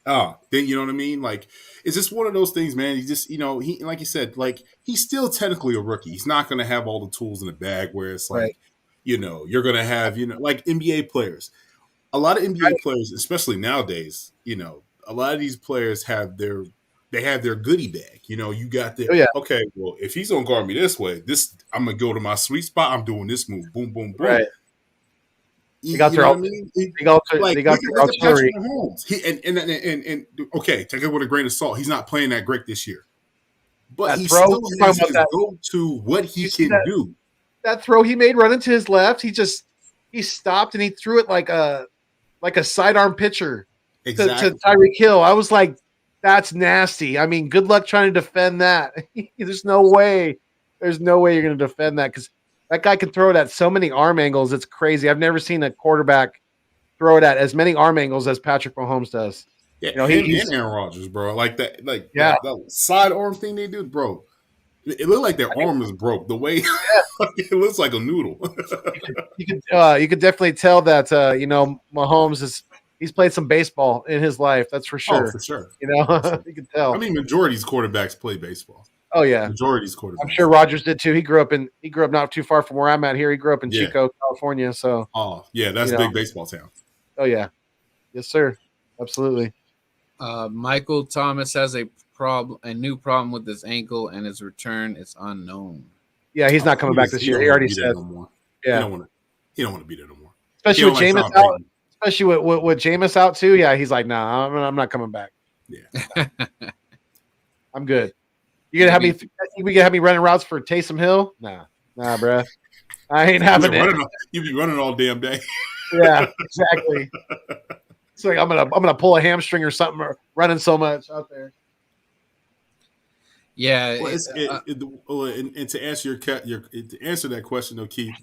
Then you know what I mean? Like, it's just one of those things, man. He just, he, like you said, like, he's still technically a rookie. He's not going to have all the tools in the bag where it's like, you're going to have, like NBA players. A lot of NBA players, especially nowadays, a lot of these players have their goodie bag. You got the, okay, well, if he's going to guard me this way, I'm going to go to my sweet spot. I'm doing this move. Boom, boom, boom. Right. They got their artillery. And okay, take it with a grain of salt. He's not playing that great this year, but he still has his go-to what he can do. That throw he made running to his left, he stopped and he threw it like a sidearm pitcher to Tyreek Hill. I was like, that's nasty. I mean, good luck trying to defend that. There's no way you're going to defend that because that guy can throw it at so many arm angles. It's crazy. I've never seen a quarterback throw it at as many arm angles as Patrick Mahomes does. Yeah, he's Aaron Rodgers, bro. Like that, that side arm thing they do, bro. It looked like their arm is broke. The way it looks like a noodle. you could definitely tell that Mahomes he's played some baseball in his life. That's for sure. Oh, for sure. You can tell. I mean, majority's quarterbacks play baseball. Oh yeah, majority's quarterbacks. I'm sure Rodgers did too. He grew up not too far from where I'm at here. He grew up in Chico, California. So that's a big baseball town. Oh yeah, yes sir, absolutely. Michael Thomas has a new problem with his ankle, and his return is unknown. Yeah, he's not coming back this year. He already said. No more. Yeah, he don't want to be there no more. Especially with Jameis out. Especially with Jameis out too. Yeah, he's like, nah, I'm not coming back. Yeah, I'm good. You gonna have me running routes for Taysom Hill? Nah, bro. I ain't having it. You be running all damn day. Yeah, exactly. It's like I'm gonna pull a hamstring or something, or running so much out there. Yeah, and to answer to answer that question, though, Keith,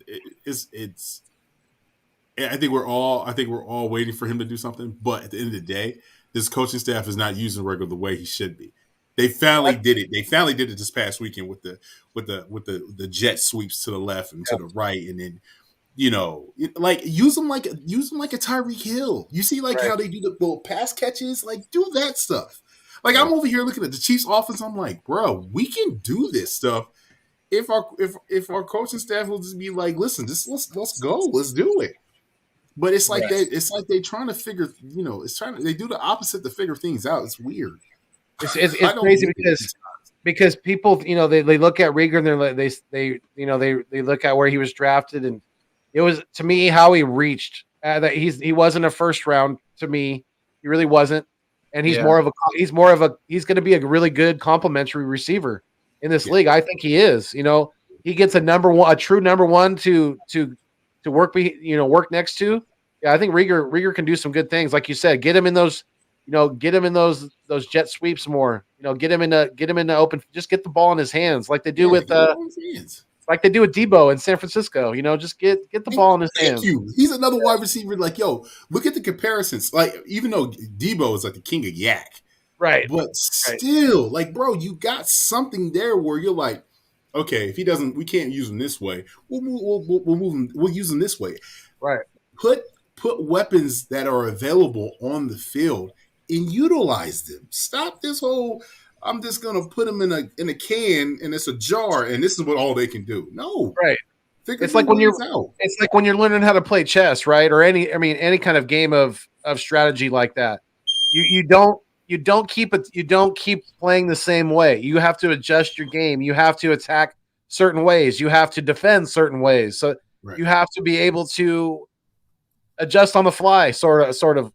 it's. I think we're all waiting for him to do something, but at the end of the day, this coaching staff is not using Reagor the way he should be. They finally did it. They finally did it this past weekend with the jet sweeps to the left and to the right, and then use them like a Tyreek Hill. You see how they do the little pass catches, like do that stuff. Like I'm over here looking at the Chiefs offense. I'm like, bro, we can do this stuff if our coaching staff will just be like, listen, just let's go, let's do it. But it's like they trying to figure, they do the opposite to figure things out. It's weird. It's crazy because people, they look at Reagor and they look at where he was drafted, and it was, to me, how he reached that he wasn't a first round to me. He really wasn't. And he's going to be a really good complementary receiver in this league. I think he is, he gets a true number one to work next to. Yeah, I think Reagor can do some good things. Like you said, get him in those jet sweeps more. Get him into open. Just get the ball in his hands, like they do with Debo in San Francisco. Just get the ball in his hands. Thank you. He's another wide receiver. Like, yo, look at the comparisons. Like, even though Debo is like the king of yak, right? But still, like, bro, you got something there where you're like, okay, if he doesn't, we can't use him this way. We'll move him. We'll use him this way. Right. Put weapons that are available on the field and utilize them. Stop this whole, I'm just gonna put them in a can and it's a jar and this is what all they can do. No, right. It's like when you're learning how to play chess, right? Or any kind of game of strategy like that. You don't keep playing the same way. You have to adjust your game. You have to attack certain ways. You have to defend certain ways. So you have to be able to adjust on the fly, sort of.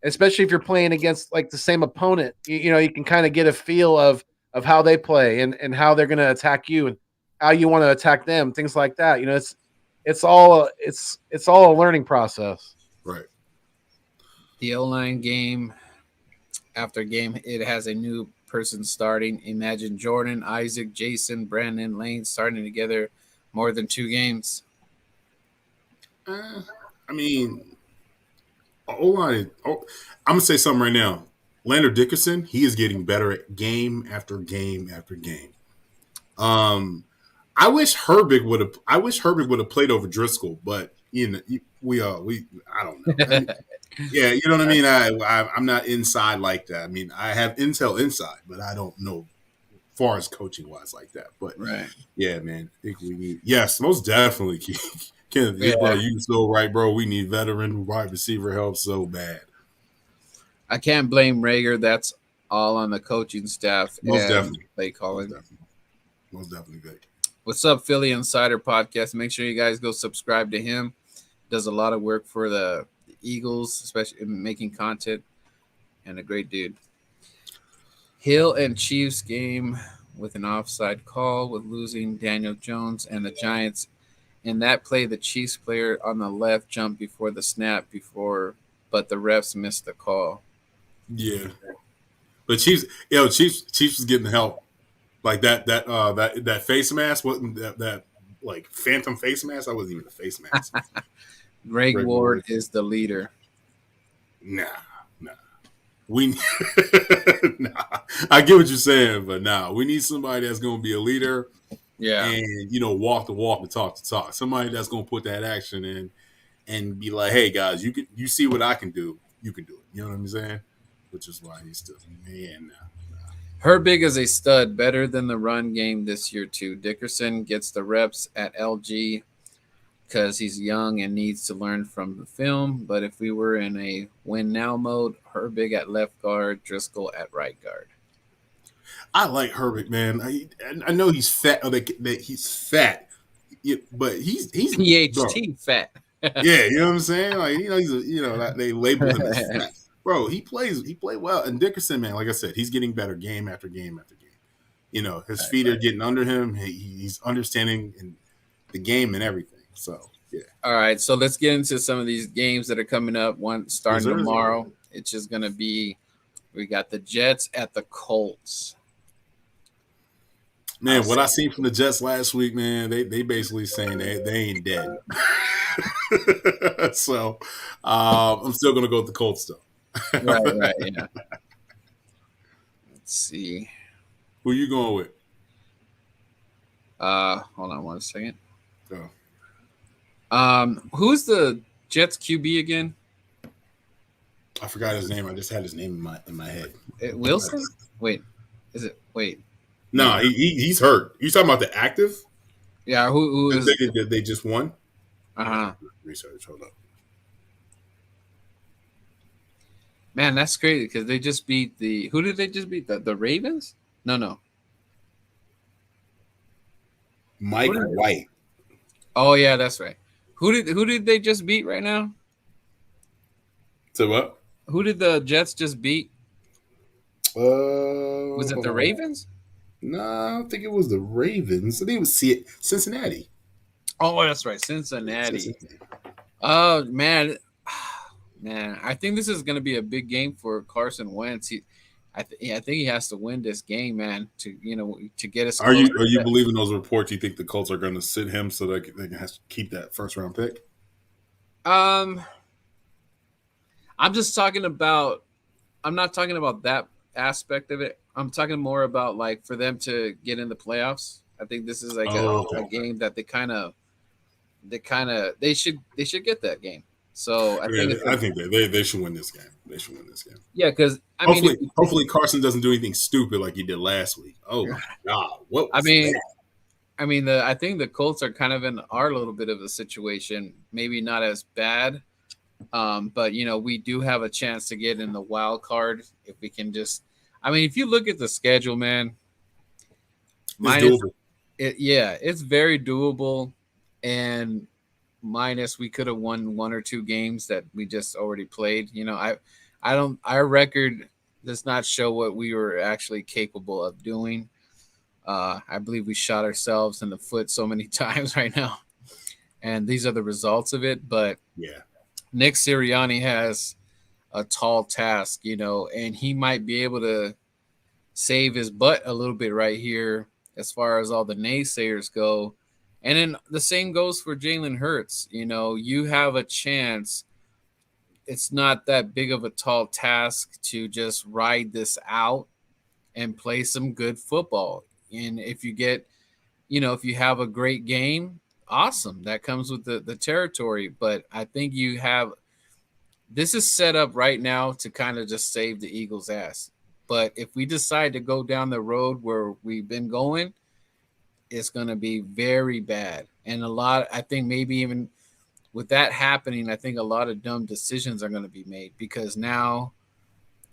Especially if you're playing against like the same opponent, you can kind of get a feel of how they play and how they're going to attack you and how you want to attack them, things like that. It's all a learning process. Right. The O-line game, after game, it has a new person starting. Imagine Jordan, Isaac, Jason, Brandon, Lane starting together More than 2 games. I mean, O-line. I'm gonna say something right now. Lander Dickerson, he is getting better at game after game after game. I wish Herbig would have. I wish Herbig would have played over Driscoll, but we I don't know. I mean, yeah, you know what I mean. I'm not inside like that. I mean, I have intel inside, but I don't know far as coaching wise like that. But right, yeah, man, I think we need. Yes, most definitely, Kenneth. Yeah. Bro, you so right, bro. We need veteran wide receiver help so bad. I can't blame Rager. That's all on the coaching staff. Most definitely, play calling. Most definitely, Vic. What's up, Philly Insider Podcast? Make sure you guys go subscribe to him. Does a lot of work for the Eagles, especially in making content, and a great dude. Hill and Chiefs game with an offside call with losing Daniel Jones and the Giants. In that play, the Chiefs player on the left jumped before the snap but the refs missed the call. Yeah, but Chiefs was getting help. Like that face mask wasn't that like phantom face mask. That wasn't even a face mask. Greg Ward is the leader. Nah. We nah. I get what you're saying, but we need somebody that's going to be a leader. Yeah, and walk the walk and talk the talk. Somebody that's going to put that action in and be like, "Hey guys, you see what I can do. You can do it." You know what I'm saying? Which is why he's still Herbig is a stud, better than the run game this year too. Dickerson gets the reps at LG because he's young and needs to learn from the film. But if we were in a win now mode, Herbig at left guard, Driscoll at right guard. I like Herbig, man. I know he's fat. That he's fat, but he's PHT fat. Yeah, you know what I'm saying? Like they label him as fat. Bro, he played well. And Dickerson, man, like I said, he's getting better game after game after game. His feet are getting under him. He's understanding in the game and everything. So, yeah. All right, so let's get into some of these games that are coming up. One starting tomorrow. It's just going to be we got the Jets at the Colts. Man, what I seen from the Jets last week, man, they basically saying they ain't dead. So, I'm still going to go with the Colts, though. Right, yeah. Let's see. Who you going with? Hold on one second. Oh. Who's the Jets QB again? I forgot his name. I just had his name in my head. Wilson? Wait. Is it? Wait. No, he's hurt. You talking about the active? Yeah, who is they just won? Research, hold up. Man, that's crazy because they just beat who did they just beat? The Ravens? No. Mike White. Oh yeah, that's right. Who did they just beat right now? So what? Who did the Jets just beat? Was it the Ravens? No, I don't think it was the Ravens. I think it was Cincinnati. Oh, that's right, Cincinnati. Oh man, I think this is going to be a big game for Carson Wentz. I think he has to win this game, man, to get us. Are you believing those reports? You think the Colts are going to sit him so they can keep that first round pick? I'm just talking about. I'm not talking about that aspect of it. I'm talking more about like for them to get in the playoffs. I think this is like a game that they should get that game. So I think they should win this game. They should win this game. Yeah, because hopefully Carson doesn't do anything stupid like he did last week. Oh my God! What was that? I think the Colts are kind of in our little bit of a situation. Maybe not as bad, but we do have a chance to get in the wild card if we can just. If you look at the schedule, man, it's very doable, and minus we could have won 1 or 2 games that we just already played. Our record does not show what we were actually capable of doing. I believe we shot ourselves in the foot so many times right now, and these are the results of it. But yeah, Nick Sirianni has a tall task, and he might be able to save his butt a little bit right here as far as all the naysayers go And then the same goes for Jalen Hurts. You know, you have a chance. It's not that big of a tall task to just ride this out and play some good football. And if you get, if you have a great game, awesome. That comes with the territory. But I think this is set up right now to kind of just save the Eagles' ass. But if we decide to go down the road where we've been going, it's going to be very bad. And I think maybe even with that happening, I think a lot of dumb decisions are going to be made, because now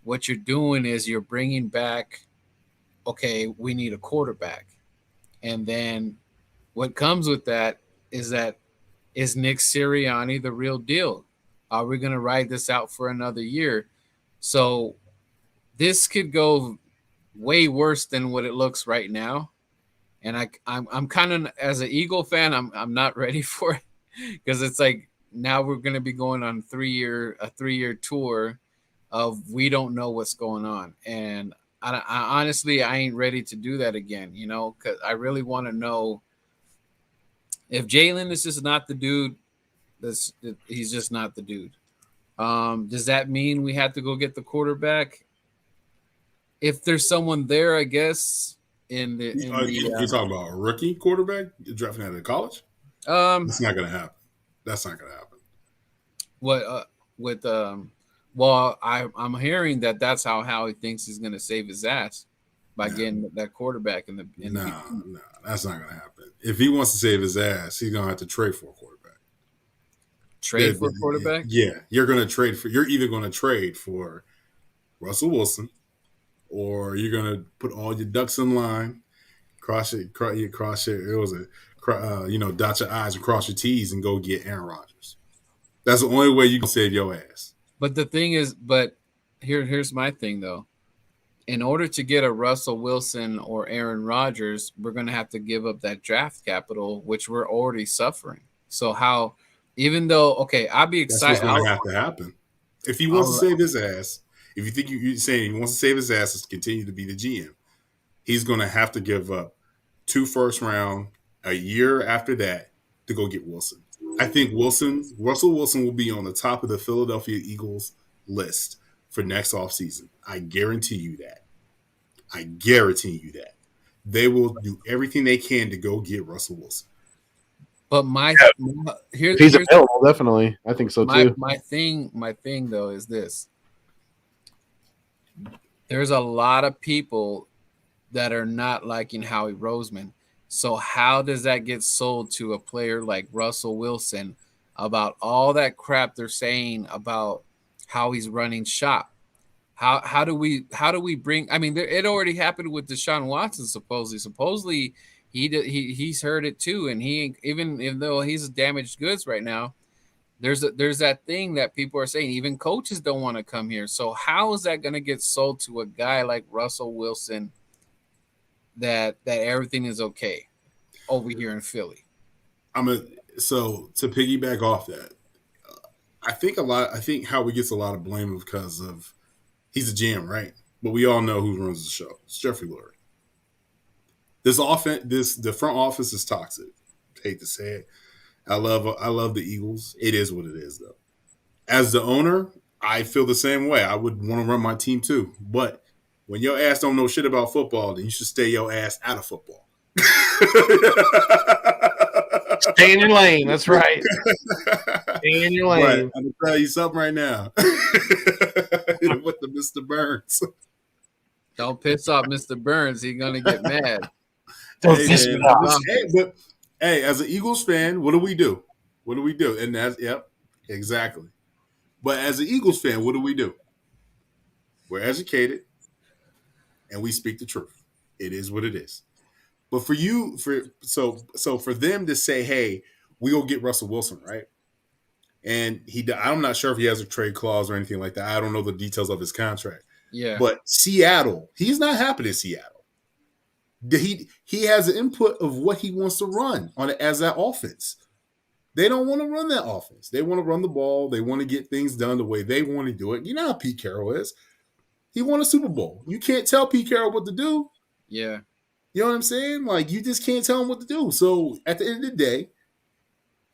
what you're doing is you're bringing back, okay, we need a quarterback. And then what comes with that, is Nick Sirianni the real deal? Are we going to ride this out for another year? So this could go way worse than what it looks right now. And I'm kind of, as an Eagle fan, I'm not ready for it, because it's like now we're going to be going on a 3-year tour of we don't know what's going on. And I honestly, I ain't ready to do that again, because I really want to know if Jalen is just not the dude. He's just not the dude. Does that mean we have to go get the quarterback? If there's someone there, I guess. You're talking about a rookie quarterback drafting out of college? That's not going to happen. That's not going to happen. Well, I'm hearing that's how he thinks he's going to save his ass by getting that quarterback in the. No, that's not going to happen. If he wants to save his ass, he's going to have to trade for a quarterback. Trade for a quarterback? Yeah, you're either going to trade for Russell Wilson, or you're going to put all your ducks in line, dot your I's and cross your T's and go get Aaron Rodgers. That's the only way you can save your ass. But the thing is, here's my thing though. In order to get a Russell Wilson or Aaron Rodgers, we're going to have to give up that draft capital, which we're already suffering. So even though, okay, I'll be excited. That's what's going to have to happen. If he wants to save his ass, if you think you're saying he wants to save his ass to continue to be the GM, he's going to have to give up 2 first round a year after that to go get Wilson. I think Russell Wilson will be on the top of the Philadelphia Eagles list for next offseason. I guarantee you that. They will do everything they can to go get Russell Wilson. But he's available, definitely. I think so too. My thing though is this. There's a lot of people that are not liking Howie Roseman. So how does that get sold to a player like Russell Wilson about all that crap they're saying about how he's running shop? How do we bring? I mean, it already happened with Deshaun Watson. Supposedly he's heard it too, and even though he's damaged goods right now, there's that thing that people are saying even coaches don't want to come here. So how is that going to get sold to a guy like Russell Wilson that everything is okay over here in Philly? So to piggyback off that, I think Howie gets a lot of blame because of he's a GM, right? But we all know who runs the show. It's Jeffrey Lurie. The front office is toxic. I hate to say it. I love the Eagles. It is what it is, though. As the owner, I feel the same way. I would want to run my team too. But when your ass don't know shit about football, then you should stay your ass out of football. Stay in your lane. That's right. Stay in your lane. Right. I'm going to tell you something right now. With the Mr. Burns. Don't piss off Mr. Burns. He's going to get mad. Hey, as an Eagles fan, what do we do? And exactly. But as an Eagles fan, what do? We're educated and we speak the truth. It is what it is. But for them to say, hey, we go get Russell Wilson, right? And I'm not sure if he has a trade clause or anything like that. I don't know the details of his contract. Yeah. But Seattle, he's not happy in Seattle. He has an input of what he wants to run on it as that offense. They don't want to run that offense. They want to run the ball. They want to get things done the way they want to do it. You know how Pete Carroll is. He won a Super Bowl. You can't tell Pete Carroll what to do. Yeah. You know what I'm saying? Like, you just can't tell him what to do. So at the end of the day,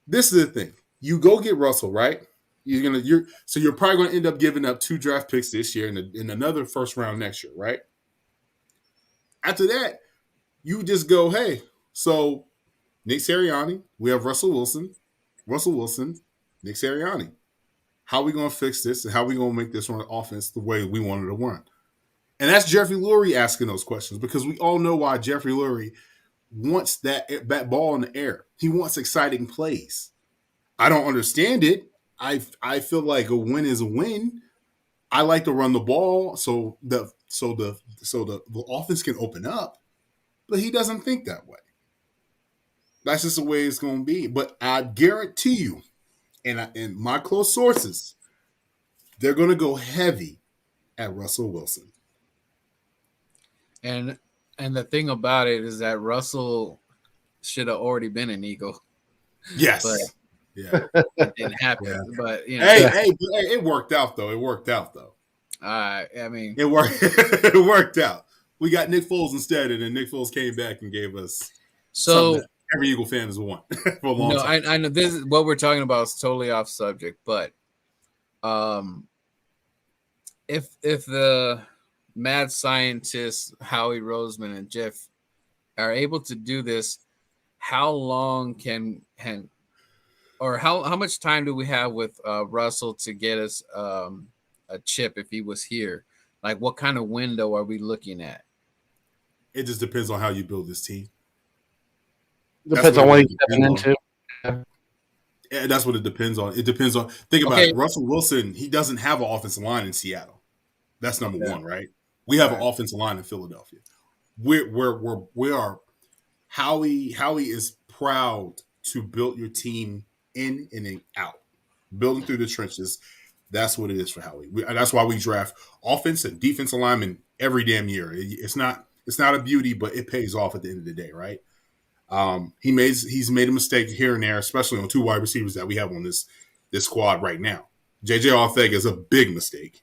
this is the thing. You go get Russell, right? You're probably gonna end up giving up 2 draft picks this year and another first round next year, right? After that, you just go, hey, so Nick Sirianni, we have Russell Wilson, Nick Sirianni. How are we gonna fix this and how are we gonna make this run offense the way we wanted to run? And that's Jeffrey Lurie asking those questions because we all know why Jeffrey Lurie wants that ball in the air. He wants exciting plays. I don't understand it. I feel like a win is a win. I like to run the ball so the offense can open up, but he doesn't think that way. That's just the way it's going to be. But I guarantee you, and my close sources, they're going to go heavy at Russell Wilson. And the thing about it is that Russell should have already been an Eagle. Yes. But yeah. It didn't happen. Yeah. But you know, hey, it worked out though. I mean, it worked. It worked out. We got Nick Foles instead, and then Nick Foles came back and gave us something that every Eagle fan has won for a long time. I know this is what we're talking about is totally off subject, but if the mad scientists Howie Roseman and Jeff are able to do this, how long or how much time do we have with Russell to get us a chip if he was here? Like, what kind of window are we looking at? It just depends on how you build this team. Depends on what he's stepping into. Yeah, that's what it depends on. It depends on. Think about it. Russell Wilson. He doesn't have an offensive line in Seattle. That's number one, right? We have an offensive line in Philadelphia. We are Howie is proud to build your team in and out, building through the trenches. That's what it is for Howie. That's why we draft offense and defensive linemen every damn year. It's not a beauty, but it pays off at the end of the day, right? He's made a mistake here and there, especially on 2 wide receivers that we have on this squad right now. JJ Arthega is a big mistake.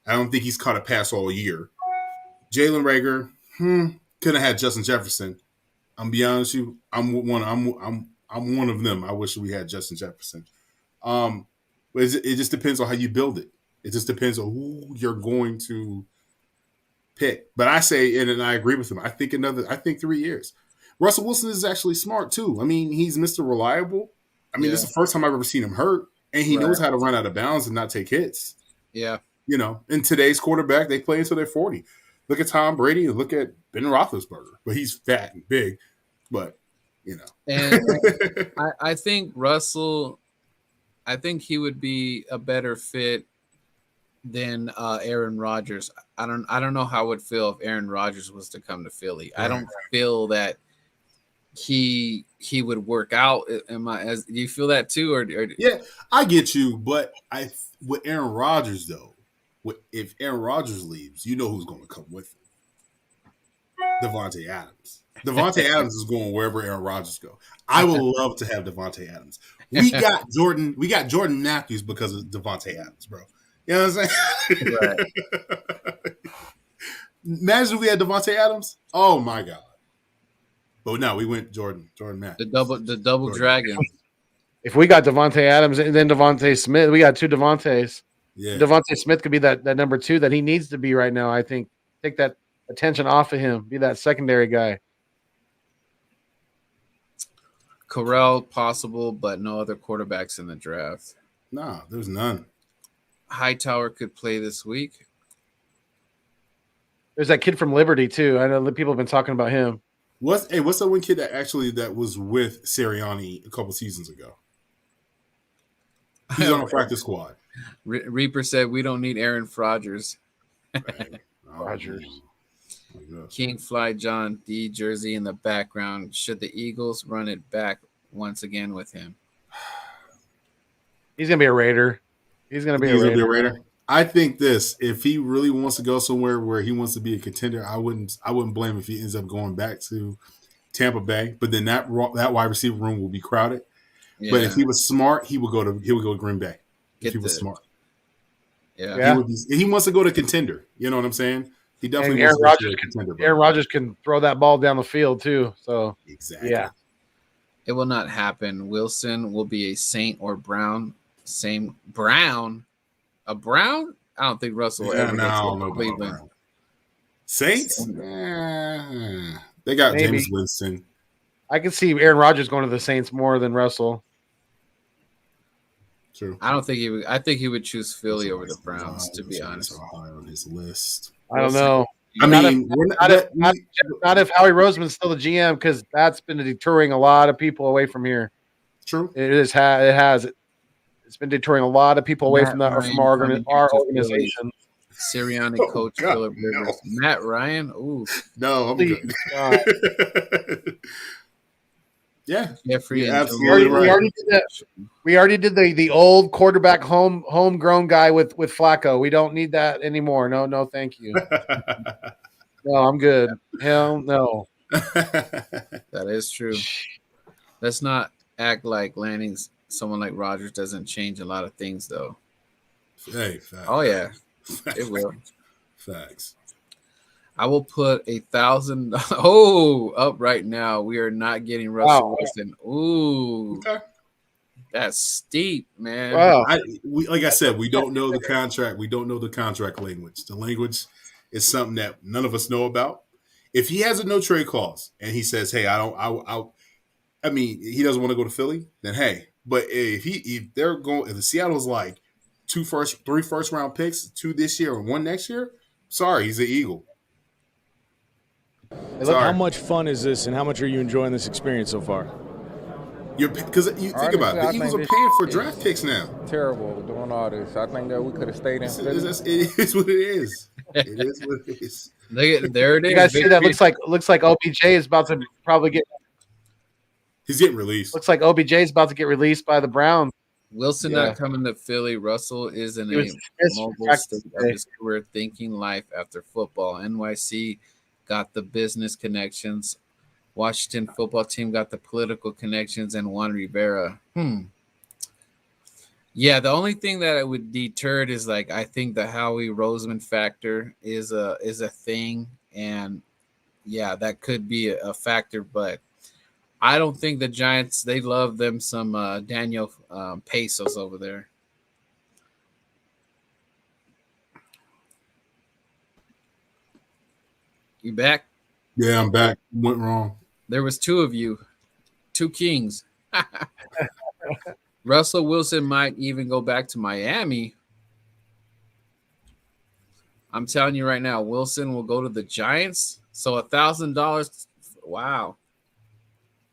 I don't think he's caught a pass all year. Jalen Reagor, could have had Justin Jefferson. I'm be honest with you, I'm one of them. I wish we had Justin Jefferson. But it just depends on how you build it. It just depends on who you're going to pick. But I say, and I agree with him. I think 3 years. Russell Wilson is actually smart too. I mean, he's Mr. Reliable. I mean, this is the first time I've ever seen him hurt, and he knows how to run out of bounds and not take hits. Yeah. You know, in today's quarterback, they play until they're 40. Look at Tom Brady and look at Ben Roethlisberger. But he's fat and big. But, you know. And I think Russell, I think he would be a better fit than Aaron Rodgers. I don't know how it would feel if Aaron Rodgers was to come to Philly. I don't feel that he would work out. Do you feel that too? Or yeah, I get you. But with Aaron Rodgers, though, if Aaron Rodgers leaves, you know who's going to come with him. Devontae Adams. Devontae Adams is going wherever Aaron Rodgers go. I would love to have Devontae Adams. We got Jordan Matthews because of Devontae Adams, bro. You know what I'm saying? Right. Imagine if we had Devontae Adams. Oh my God. But no, we went Jordan Matthews. The double dragon. If we got Devontae Adams and then Devontae Smith, we got 2 Devontaes. Yeah. Devontae Smith could be that number 2 that he needs to be right now. I think take that attention off of him, be that secondary guy. Corral possible, but no other quarterbacks in the draft. Nah, there's none. Hightower could play this week. There's that kid from Liberty too. I know people have been talking about him. What's that one kid that was with Sirianni a couple seasons ago? He's on a practice squad. Reaper said we don't need Aaron Rodgers. Rodgers. King Fly John D jersey in the background. Should the Eagles run it back once again with him? He's gonna be a Raider. He's gonna be a Raider. I think this: if he really wants to go somewhere where he wants to be a contender, I wouldn't blame him if he ends up going back to Tampa Bay. But then that wide receiver room will be crowded. Yeah. But if he was smart, he would go to Green Bay. If he was smart, yeah. He wants to go to contender. You know what I'm saying? He definitely Aaron wants to Rodgers be a contender. Aaron Rodgers can throw that ball down the field too. So exactly. Yeah. It will not happen. Wilson will be a Saint or Brown. Same Brown. A Brown? I don't think Russell will ever no, I don't go know to about Cleveland. Brown. Saints? They got Maybe. James Winston. I can see Aaron Rodgers going to the Saints more than Russell. True. I don't think he would. I think he would choose Philly over the Browns, to be honest. High on his list. I don't know. I mean, not if Howie Roseman's still the GM, because that's been deterring a lot of people away from here. True. It has. It's been deterring a lot of people away from our organization. Sirianni coach Philip Rivers. No. Matt Ryan. Ooh. No, I'm Please, good. Yeah, Jeffrey. You're absolutely right. We already did the old quarterback homegrown guy with Flacco. We don't need that anymore. No, thank you. No, I'm good. Hell no. That is true. Let's not act like landing someone like Rodgers doesn't change a lot of things, though. Hey, facts. Oh yeah, it will. Facts. I will put $1,000 up right now. We are not getting Russell Wilson. Ooh, okay. That's steep, man. Wow. Like I said, we don't know the contract. We don't know the contract language. The language is something that none of us know about. If he has a no trade clause and he says, "Hey, I mean, he doesn't want to go to Philly," then hey. But if the Seattle's like 3 first round picks, 2 this year and 1 next year, sorry, he's an Eagle. How much fun is this, and how much are you enjoying this experience so far? Because you think about it, the Eagles are paying for draft picks now. Terrible doing all this. I think that we could have stayed in Philly. It is what it is. It is what it is. There it is. You guys see that? Looks like OBJ is about to probably get. He's getting released. Looks like OBJ is about to get released by the Browns. Wilson not coming to Philly. Russell is in a mobile state of his career, thinking life after football. NYC got the business connections. Washington football team got the political connections, and Juan Rivera. Yeah, the only thing that I would deter is I think the Howie Roseman factor is a thing, and yeah, that could be a factor, but I don't think the Giants, they love them some Daniel Pesos over there. You back? Yeah, I'm back. Went wrong. There was 2 of you. 2 kings. Russell Wilson might even go back to Miami. I'm telling you right now, Wilson will go to the Giants. So $1,000. Wow.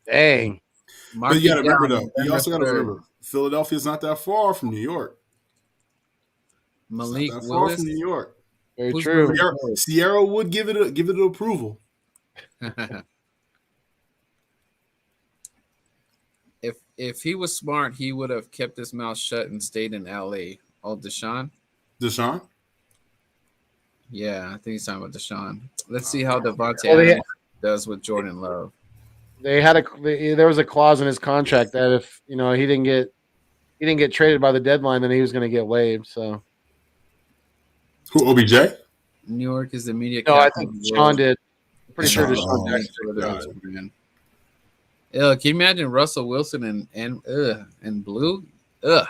Dang. But you got to remember, though. You also got to remember, Philadelphia's not that far from New York. Malik Willis. Far from New York. Very true. Sierra would give it approval. If he was smart, he would have kept his mouth shut and stayed in LA. Oh, Deshaun? Deshaun? Yeah, I think he's talking about Deshaun. Let's see how Devontae does with Jordan Love. There was a clause in his contract that if he didn't get traded by the deadline, then he was going to get waived. So who, OBJ? New York is the media. No, I think Sean did. I'm pretty sure Deshaun did. Can you imagine Russell Wilson and blue? Yeah.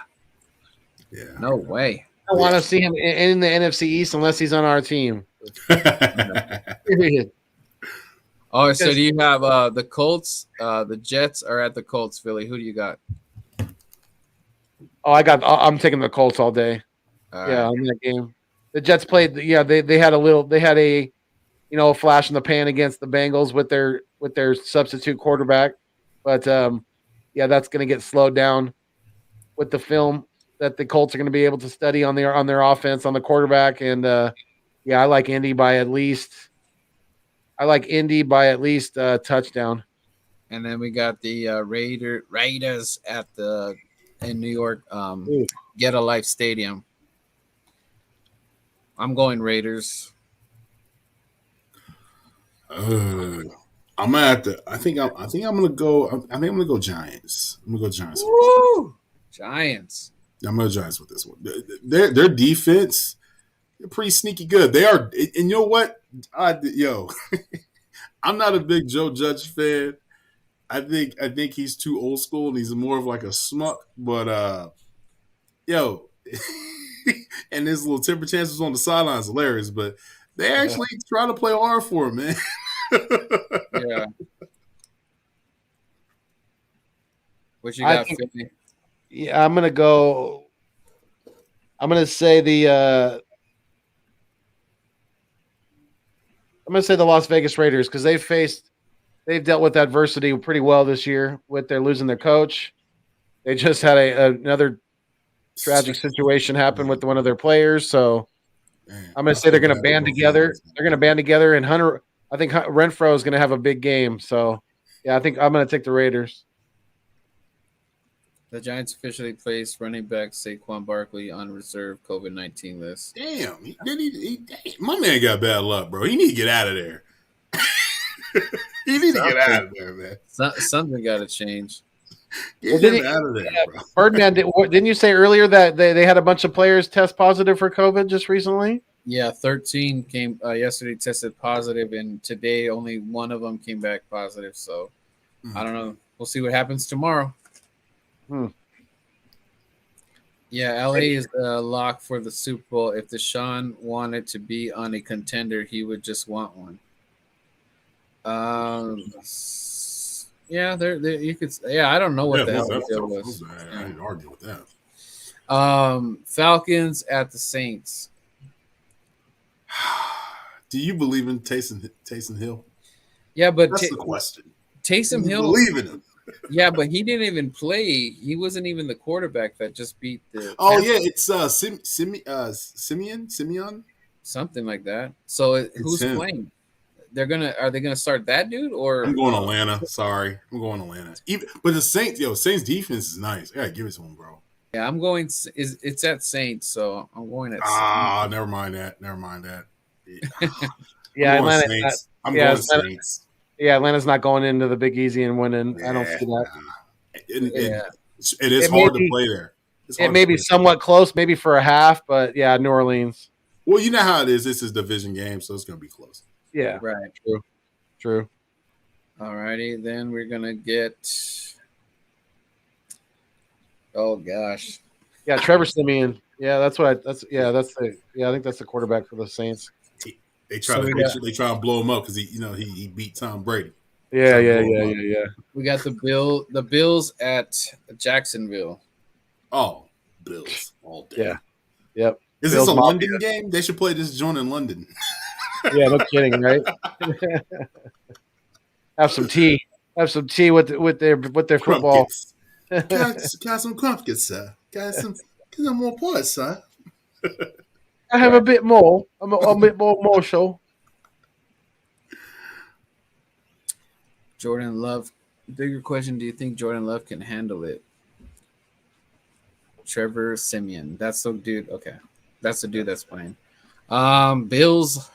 No way. I don't want to see him in the NFC East unless he's on our team. Period. Oh, so do you have the Colts? The Jets are at the Colts, Philly. Who do you got? I'm taking the Colts all day. On that game. The Jets played. Yeah, they had a flash in the pan against the Bengals with their substitute quarterback, but that's going to get slowed down with the film that the Colts are going to be able to study on their offense on the quarterback, and I like Indy by at least. A touchdown. And then we got the Raiders in New York, Get a Life Stadium. I'm going Raiders. I'm gonna have to. I think I'm gonna go. I think I'm gonna go Giants. I'm gonna go Giants. Woo! Giants. I'm gonna go Giants with this one. Their defense, they're pretty sneaky good. They are, and you know what? Yo, I'm not a big Joe Judge fan. I think he's too old school and he's more of like a schmuck. But yo, and his little temper tantrums on the sideline is hilarious. But they actually try to play hard for him, man. Yeah. What you got, Philly? Yeah, I'm gonna go. I'm gonna say the Las Vegas Raiders because they've dealt with adversity pretty well this year with their losing their coach. They just had another tragic situation happen with one of their players. So I'm going to say they're going to band together. They're going to band together, and I think Renfro is going to have a big game. So, yeah, I think I'm going to take the Raiders. The Giants officially placed running back Saquon Barkley on reserve COVID-19 list. Damn, my man got bad luck, bro. He need to get out of there. He need to get out of there, man. Something got to change. Get him out of there, bro. Ferdinand, didn't you say earlier that they had a bunch of players test positive for COVID just recently? Yeah, 13 came yesterday tested positive, and today only one of them came back positive. So I don't know. We'll see what happens tomorrow. Yeah, LA is the lock for the Super Bowl. If Deshaun wanted to be on a contender, he would just want one. Yeah, there you could. Yeah, I don't know what the hell the deal was. I didn't argue with that. Falcons at the Saints. Do you believe in Taysom Hill? Yeah, but that's the question. Taysom Hill, believe in him. Yeah, but he didn't even play. He wasn't even the quarterback that just beat the. Oh yeah, it's Simeon, something like that. So who's playing? Are they gonna start that dude or? I'm going Atlanta. Sorry, I'm going Atlanta. But the Saints defense is nice. I gotta give it to them, bro. Yeah, I'm going. It's at Saints, so I'm going at. Saints. Never mind that. Yeah, Atlanta. Saints. I'm going Saints. Yeah, Atlanta's not going into the Big Easy and winning. I don't see that. It is hard to play there. It may be somewhat close, maybe for a half, but yeah, New Orleans. Well, you know how it is. This is a division game, so it's going to be close. Yeah. Right. True. All righty. Then we're going to get oh, gosh. Yeah, Trevor Simeon. Yeah, I think that's the quarterback for the Saints. They try to blow him up because he beat Tom Brady. Yeah. We got the Bills at Jacksonville. Oh, Bills all day. Yeah. Yep. Is this a London game? They should play this joint in London. Yeah, no kidding, right? Have some tea. Have some tea with their football. Got some crumpets, sir. Got some more points, sir. I have a bit more. I'm a bit more show. Jordan Love. Bigger question: do you think Jordan Love can handle it? Trevor Simeon. That's the dude. Okay, that's the dude that's playing. Bills.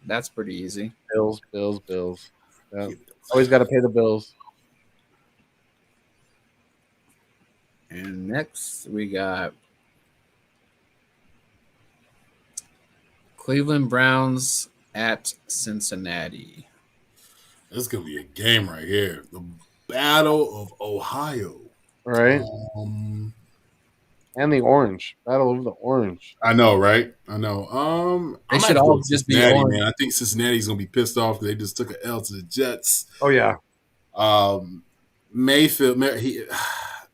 That's pretty easy. Bills. Yeah. Always got to pay the bills. And next we got Cleveland Browns at Cincinnati. This is going to be a game right here. The Battle of Ohio. Right. And the orange. Battle of the orange. I know, right? I know. They should all just be orange. Man. I think Cincinnati's going to be pissed off because they just took an L to the Jets. Oh, yeah. Mayfield,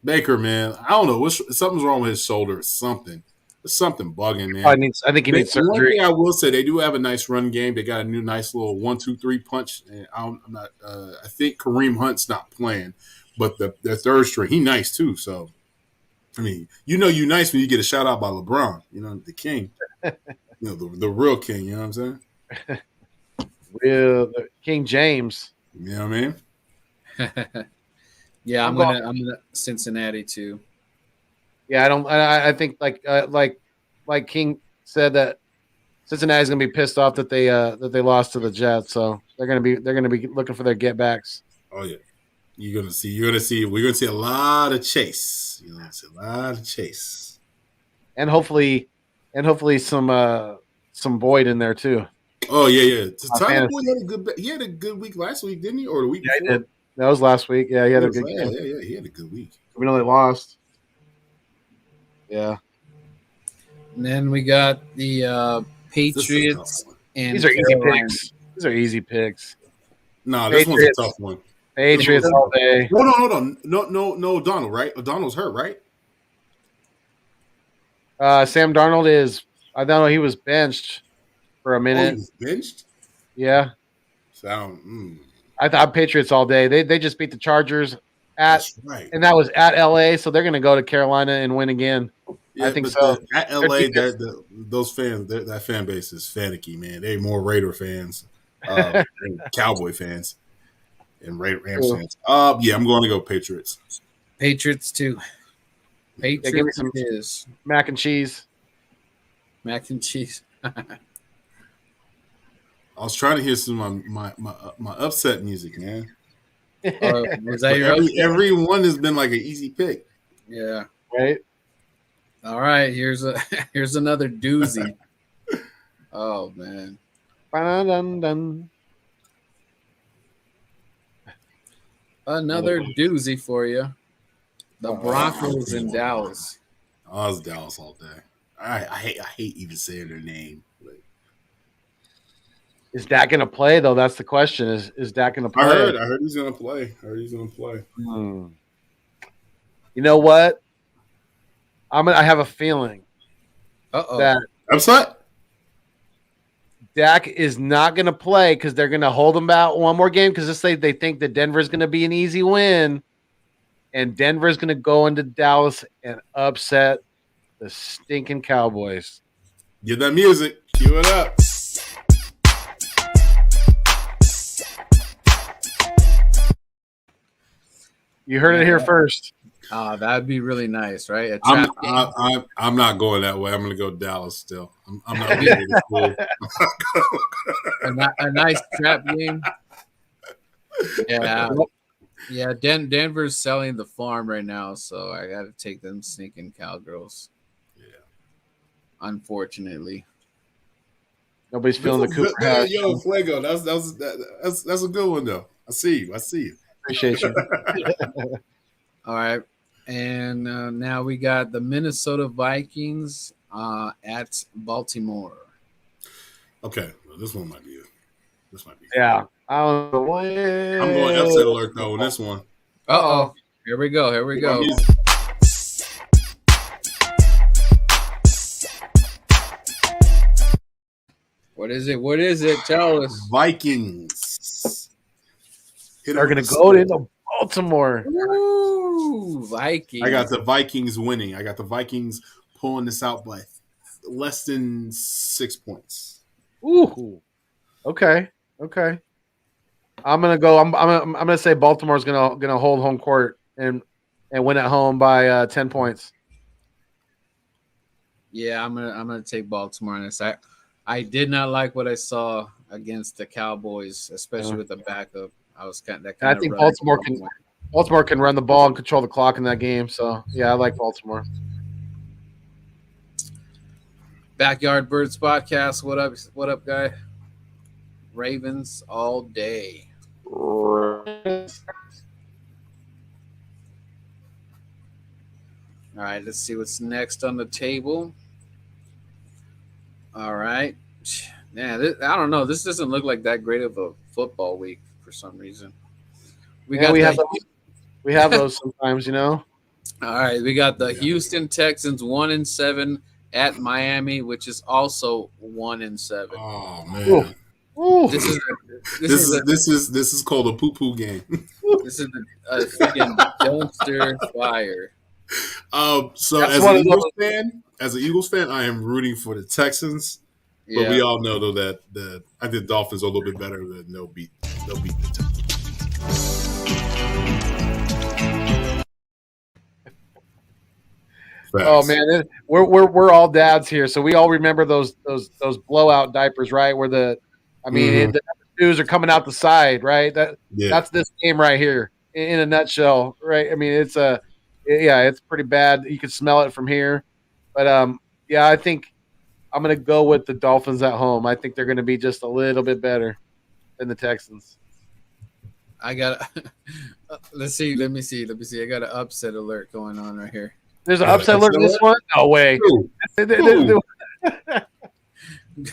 Baker, man. I don't know. Something's wrong with his shoulder or something. There's something bugging, man. I think he needs surgery. One thing I will say, they do have a nice run game. They got a new nice little 1-2-3 punch. And I think Kareem Hunt's not playing, but the third string, he nice too. So, I mean, you nice when you get a shout out by LeBron. The king. The real king. You know what I'm saying? Real King James. You know what I mean? Yeah, I'm gonna Cincinnati too. Yeah, I think like King said that Cincinnati's gonna be pissed off that they lost to the Jets, so they're gonna be looking for their get backs. Oh yeah, we're gonna see a lot of chase. You're gonna see a lot of chase, and hopefully some Boyd in there too. Oh yeah. Tyler Boyd had a good week last week, didn't he? Or the week before? He did. That was last week. Yeah, he had a good game. Yeah, he had a good week. We know they lost. Yeah. And then we got the Patriots and these are easy picks. These are easy picks. No, this one's a tough one. Patriots all day. Hold on. No, O'Donnell, right? O'Donnell's hurt, right? Sam Darnold is. I don't know. He was benched for a minute. He was benched? Yeah. I thought Patriots all day. They just beat the Chargers and that was at LA, so they're going to go to Carolina and win again. Yeah, I think so. At LA, those fans, that fan base is fanicky, man. They're more Raider fans, and Cowboy fans, and Rams fans. Yeah, I'm going to go Patriots. Patriots too. Patriots give me some is mac and cheese. Mac and cheese. I was trying to hear some of my upset music, man. Was that your every one has been like an easy pick. Yeah. Right. All right. Here's another doozy. Oh man. Another doozy for you. The Broncos in Dallas. Oh, it's Dallas all day. I hate even saying their name. Is Dak going to play though? That's the question. Is Dak going to play? I heard he's going to play. You know what? I have a feeling that upset Dak is not going to play because they're going to hold him out one more game because they think that Denver's going to be an easy win, and Denver's going to go into Dallas and upset the stinking Cowboys. Get that music. Cue it up. You heard it here first. That'd be really nice, right? I'm not going that way. I'm going to go Dallas still. I'm not leaving the school. A nice trap game. Yeah. Denver's selling the farm right now, so I got to take them sneaking Cowgirls. Yeah. Unfortunately, nobody's feeling the Cooper Hash. Yo, Fuego, that's a good one though. I see you. Appreciate you. All right. And now we got the Minnesota Vikings at Baltimore. Okay. Well, this one might be it. Yeah. I'm going upset alert though on this one. Uh-oh. Here we go. What is it? Tell us. Vikings. They're going to go into Baltimore. Ooh, Vikings. I got the Vikings winning. I got the Vikings pulling this out by less than 6 points. Ooh. Okay. I'm gonna go. I'm gonna say Baltimore's gonna hold home court and win at home by 10 points. Yeah, I'm gonna take Baltimore on this. I did not like what I saw against the Cowboys, especially with the backup. I think Baltimore can run the ball and control the clock in that game. So yeah, I like Baltimore. Backyard Birds podcast. What up, guy? Ravens all day. All right, let's see what's next on the table. All right. Yeah, I don't know. This doesn't look like that great of a football week for some reason. We have those sometimes, you know. All right, we got the Houston Texans 1-7 at Miami, which is also 1-7. Oh man. Ooh. This is called a poo-poo game. This is a freaking dumpster fire. So as an Eagles fan, I am rooting for the Texans. But we all know though that I think Dolphins are a little bit better than they'll beat the Texans. Facts. Oh man, we're all dads here, so we all remember those blowout diapers, right? Where the shoes are coming out the side, right? That's this game right here in a nutshell, right? I mean, it's pretty bad. You can smell it from here, but I think I'm going to go with the Dolphins at home. I think they're going to be just a little bit better than the Texans. I got let's see. Let me see. I got an upset alert going on right here. There's an upset alert in this one? No way.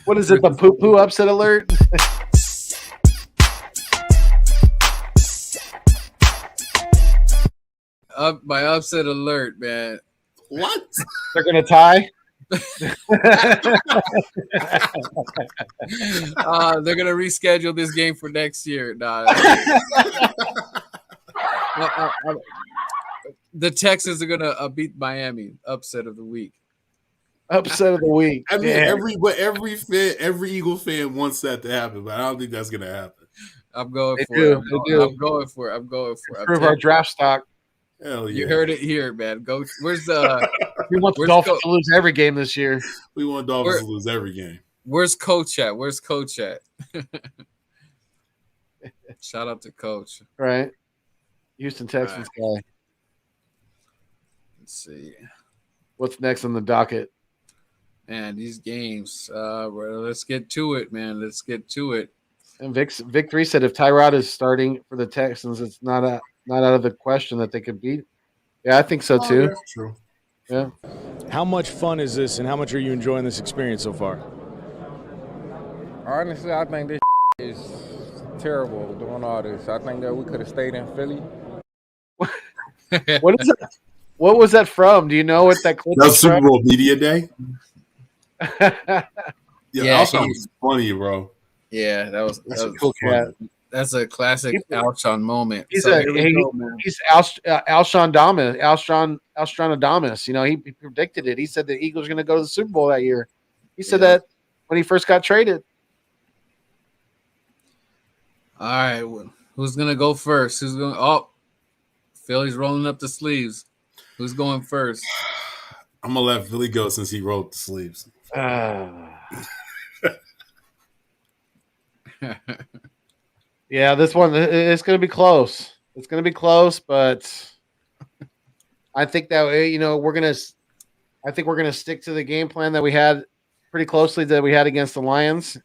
What is it? The poo-poo upset alert? My upset alert, man. What? They're going to tie? They're gonna reschedule this game for next year. Nah. The Texans are gonna beat Miami. Upset of the week. Upset of the week. I mean, every Eagle fan wants that to happen, but I don't think that's gonna happen. I'm going for it. I'm going for it. Improve our draft stock. Hell yeah. You heard it here, man. Go. Where's the? We want the Dolphins to lose every game this year. We want Dolphins to lose every game. Where's Coach at? Shout out to Coach. Right. Houston Texans guy. Let's see. What's next on the docket? Man, these games. Let's get to it, man. Let's get to it. And Vic 3 said if Tyrod is starting for the Texans, it's not out of the question that they could beat. Yeah, I think so too. Yeah, true. Yeah. How much fun is this, and how much are you enjoying this experience so far? Honestly, I think this is terrible doing all this. I think that we could have stayed in Philly. What is that? What was that from? Do you know what that clip That was was Super from? Bowl Media Day. Yeah, Alshon was funny, bro. Yeah, that was a cool cat. That's a classic Alshon moment. He's So he's Alshon Adamas. You know, he predicted it. He said the Eagles are going to go to the Super Bowl that year. He said that when he first got traded. All right, who's gonna go first? Who's going? Oh, Philly's rolling up the sleeves. Who's going first? I'm gonna let Philly go since he rolled the sleeves. Yeah, this one it's going to be close. It's going to be close, but I think that we're going to stick to the game plan that we had pretty closely that we had against the Lions,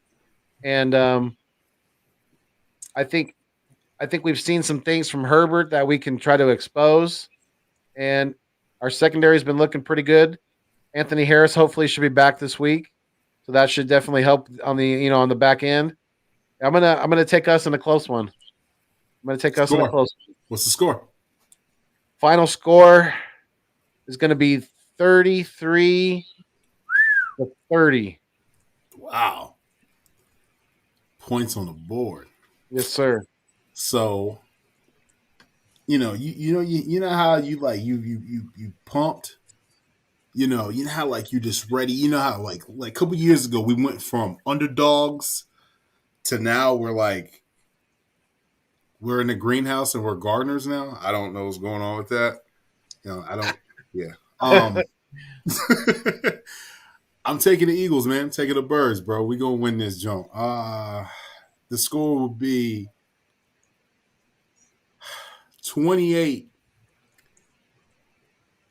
and I think we've seen some things from Herbert that we can try to expose, and our secondary has been looking pretty good. Anthony Harris hopefully should be back this week, so that should definitely help on the back end. I'm gonna take us in a close one. I'm gonna take us in a close one. What's the score? Final score is gonna be 33-30. Wow. Points on the board. Yes, sir. So, you know how you pumped. You know how like you just ready. You know how like a couple years ago we went from underdogs to now we're in the greenhouse and we're gardeners now. I don't know what's going on with that. I don't. Yeah. I'm taking the Eagles, man. I'm taking the Birds, bro. We gonna win this jump. The score will be 28.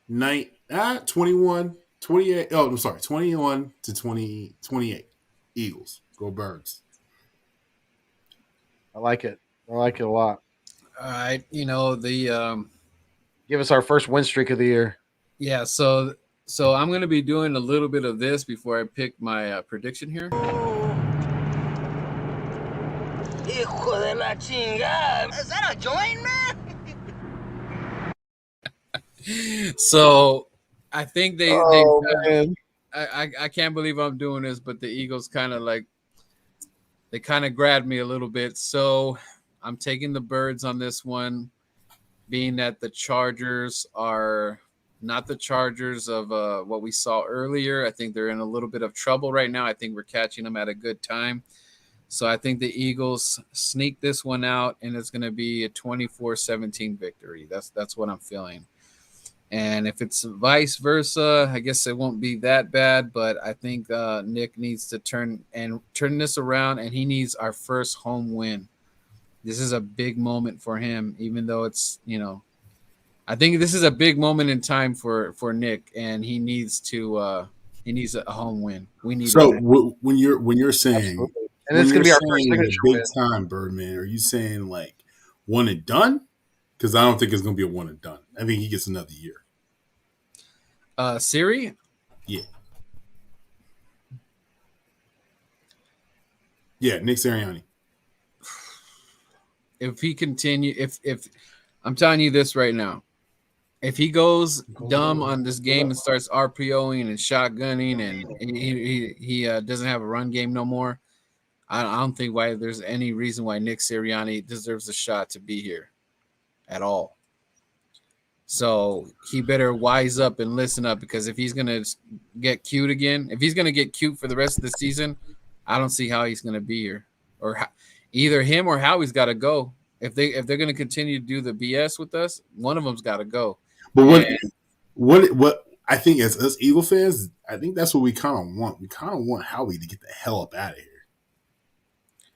21, 28. Oh, I'm sorry. 21 to 28. Eagles. Go Birds. I like it. I like it a lot. All right, give us our first win streak of the year. Yeah, so I'm going to be doing a little bit of this before I pick my prediction here. Hijo de la chingada. Is that a joint, man? So I think they man. I can't believe I'm doing this, but the Eagles kind of grabbed me a little bit. So I'm taking the Birds on this one, being that the Chargers are not the Chargers of what we saw earlier. I think they're in a little bit of trouble right now. I think we're catching them at a good time. So I think the Eagles sneak this one out, and it's going to be a 24-17 victory. That's what I'm feeling. And if it's vice versa, I guess it won't be that bad. But I think Nick needs to turn this around, and he needs our first home win. This is a big moment for him, even though it's, I think this is a big moment in time for Nick, and he needs to He needs a home win. We need. So when you're saying, absolutely. And it's going to be our first signature big win. time, Birdman, are you saying like one and done? Because I don't think it's going to be a one and done. I think he gets another year. Siri? Yeah. Yeah, Nick Sirianni. If he continue, if I'm telling you this right now, if he goes dumb on this game and starts RPOing and shotgunning and he doesn't have a run game no more, I don't think why there's any reason why Nick Sirianni deserves a shot to be here at all. So he better wise up and listen up, because if he's gonna get cute again, if he's gonna get cute for the rest of the season, I don't see how he's gonna be here. Or either him or Howie's got to go. If they're gonna continue to do the BS with us, one of them's got to go. But what I think as us Eagle fans, I think that's what we kind of want. We kind of want Howie to get the hell up out of here.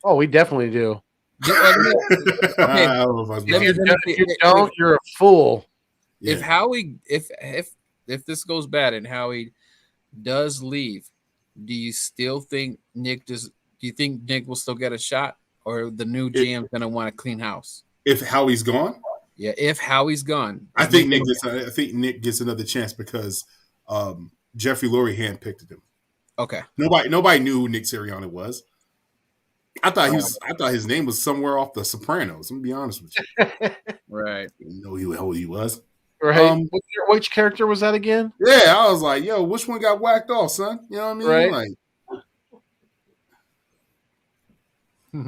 Oh, we definitely do. Okay. If you don't, you're a fool. Yeah. If Howie, if this goes bad and Howie does leave, do you still think Nick does? Do you think Nick will still get a shot, or the new GM's gonna want to clean house? If Howie's gone, yeah. If Howie's gone, I think Nick gets another chance because Jeffrey Lurie handpicked him. Okay. Nobody knew who Nick Sirianni was. I thought his name was somewhere off The Sopranos. I'm gonna be honest with you. Right. Didn't know who he was. Right. Which character was that again? Yeah, I was like, yo, which one got whacked off, son? You know what I mean? Right. Like,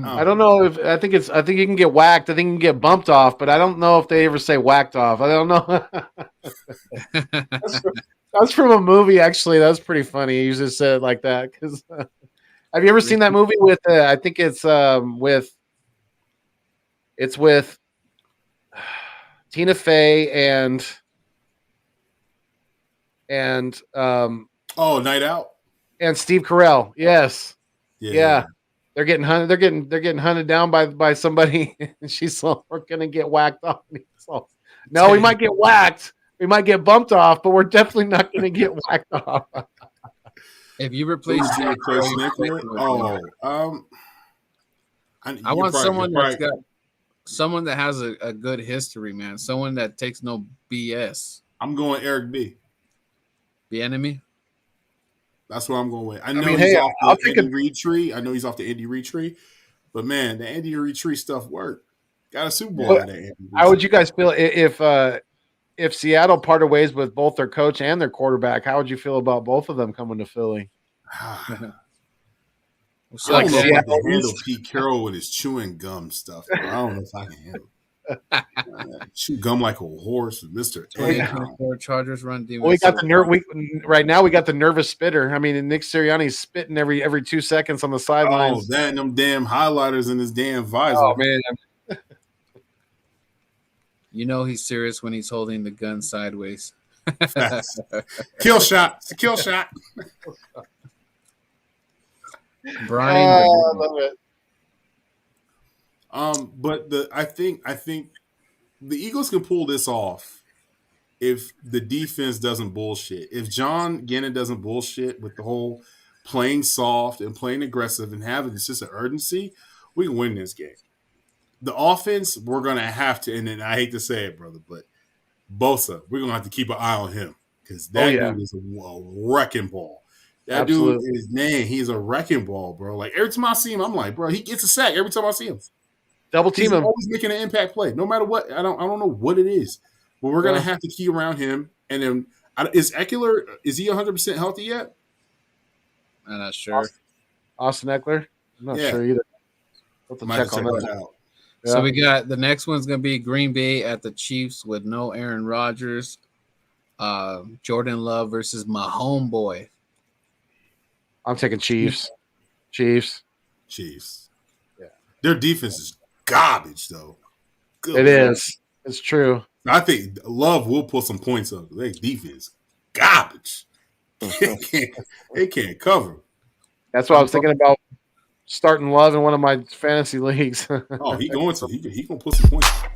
I don't know if I think you can get whacked. I think you can get bumped off, but I don't know if they ever say whacked off. I don't know. That's from a movie, actually. That's pretty funny. You just said it like that. Because have you ever seen that movie with? I think it's with Tina Fey and Night Out and Steve Carell. Yes. Yeah. They're getting hunted. They're getting hunted down by somebody. And she's like, we're gonna get whacked off. No, we might get whacked. We might get bumped off, but we're definitely not gonna get whacked off. If you replace Nick, I want someone that's got someone that has a good history, man. Someone that takes no BS. I'm going Eric B. The enemy. That's what I'm going with. I know he's off the Andy Reid tree. I know he's off the Andy Reid tree, but man, the Andy Reid tree stuff worked. Got a Super Bowl out of Andy Reid. How would you guys feel if Seattle parted ways with both their coach and their quarterback? How would you feel about both of them coming to Philly? I don't know if I can handle Pete Carroll with his chewing gum stuff. Bro. I don't know if I can handle it. Chew gum like a horse, Mr. Chargers run defense. Well, we got right now. We got the nervous spitter. I mean, Nick Sirianni's spitting every 2 seconds on the sidelines. Oh, that and them damn highlighters in his damn visor. Oh man. You know he's serious when he's holding the gun sideways. Kill shot. It's a kill shot. Brian. I love it. But I think the Eagles can pull this off if the defense doesn't bullshit. If John Gannon doesn't bullshit with the whole playing soft and playing aggressive and having just an urgency, we can win this game. The offense, we're gonna have to, and then I hate to say it, brother, but Bosa, we're gonna have to keep an eye on him because that dude is a wrecking ball. That dude is he's a wrecking ball, bro. Like every time I see him, I'm like, bro, he gets a sack every time I see him. Double team him. Always making an impact play, no matter what. I don't know what it is, but we're gonna have to key around him. And then is Eckler? Is he 100% healthy yet? I'm not sure. Austin Eckler. I'm not sure either. Let's check on that out. Yeah. So we got the next one's gonna be Green Bay at the Chiefs with no Aaron Rodgers. Jordan Love versus my homeboy. I'm taking Chiefs. Chiefs. Yeah. Their defense is garbage, though. It is. It's true. I think Love will put some points up. Their defense garbage. It can't cover. That's what I was thinking about starting Love in one of my fantasy leagues. Oh, he gonna put some points up.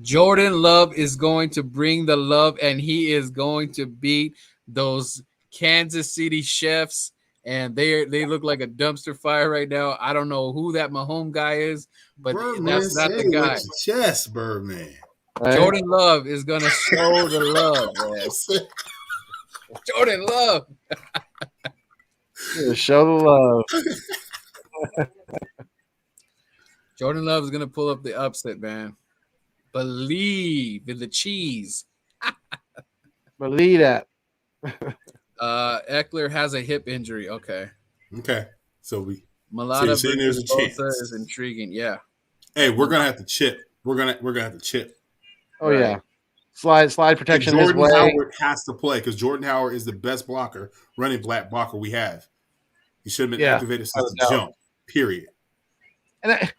Jordan Love is going to bring the love, and he is going to beat those Kansas City Chiefs. And they look like a dumpster fire right now. I don't know who that Mahomes guy is, but Birdman, that's not the guy. Your chest, Birdman. Right? Jordan Love is gonna show the love, man. Jordan Love. Show the love. Jordan Love is gonna pull up the upset, man. Believe in the cheese. Believe that. Eckler has a hip injury. Okay. So we Mulata there's a chance. is intriguing. Yeah. Hey, we're gonna have to chip. We're gonna have to chip. Oh yeah. Slide protection Jordan his way. Howard has to play because Jordan Howard is the best running blocker we have. He should have been activated since the jump. Period. And I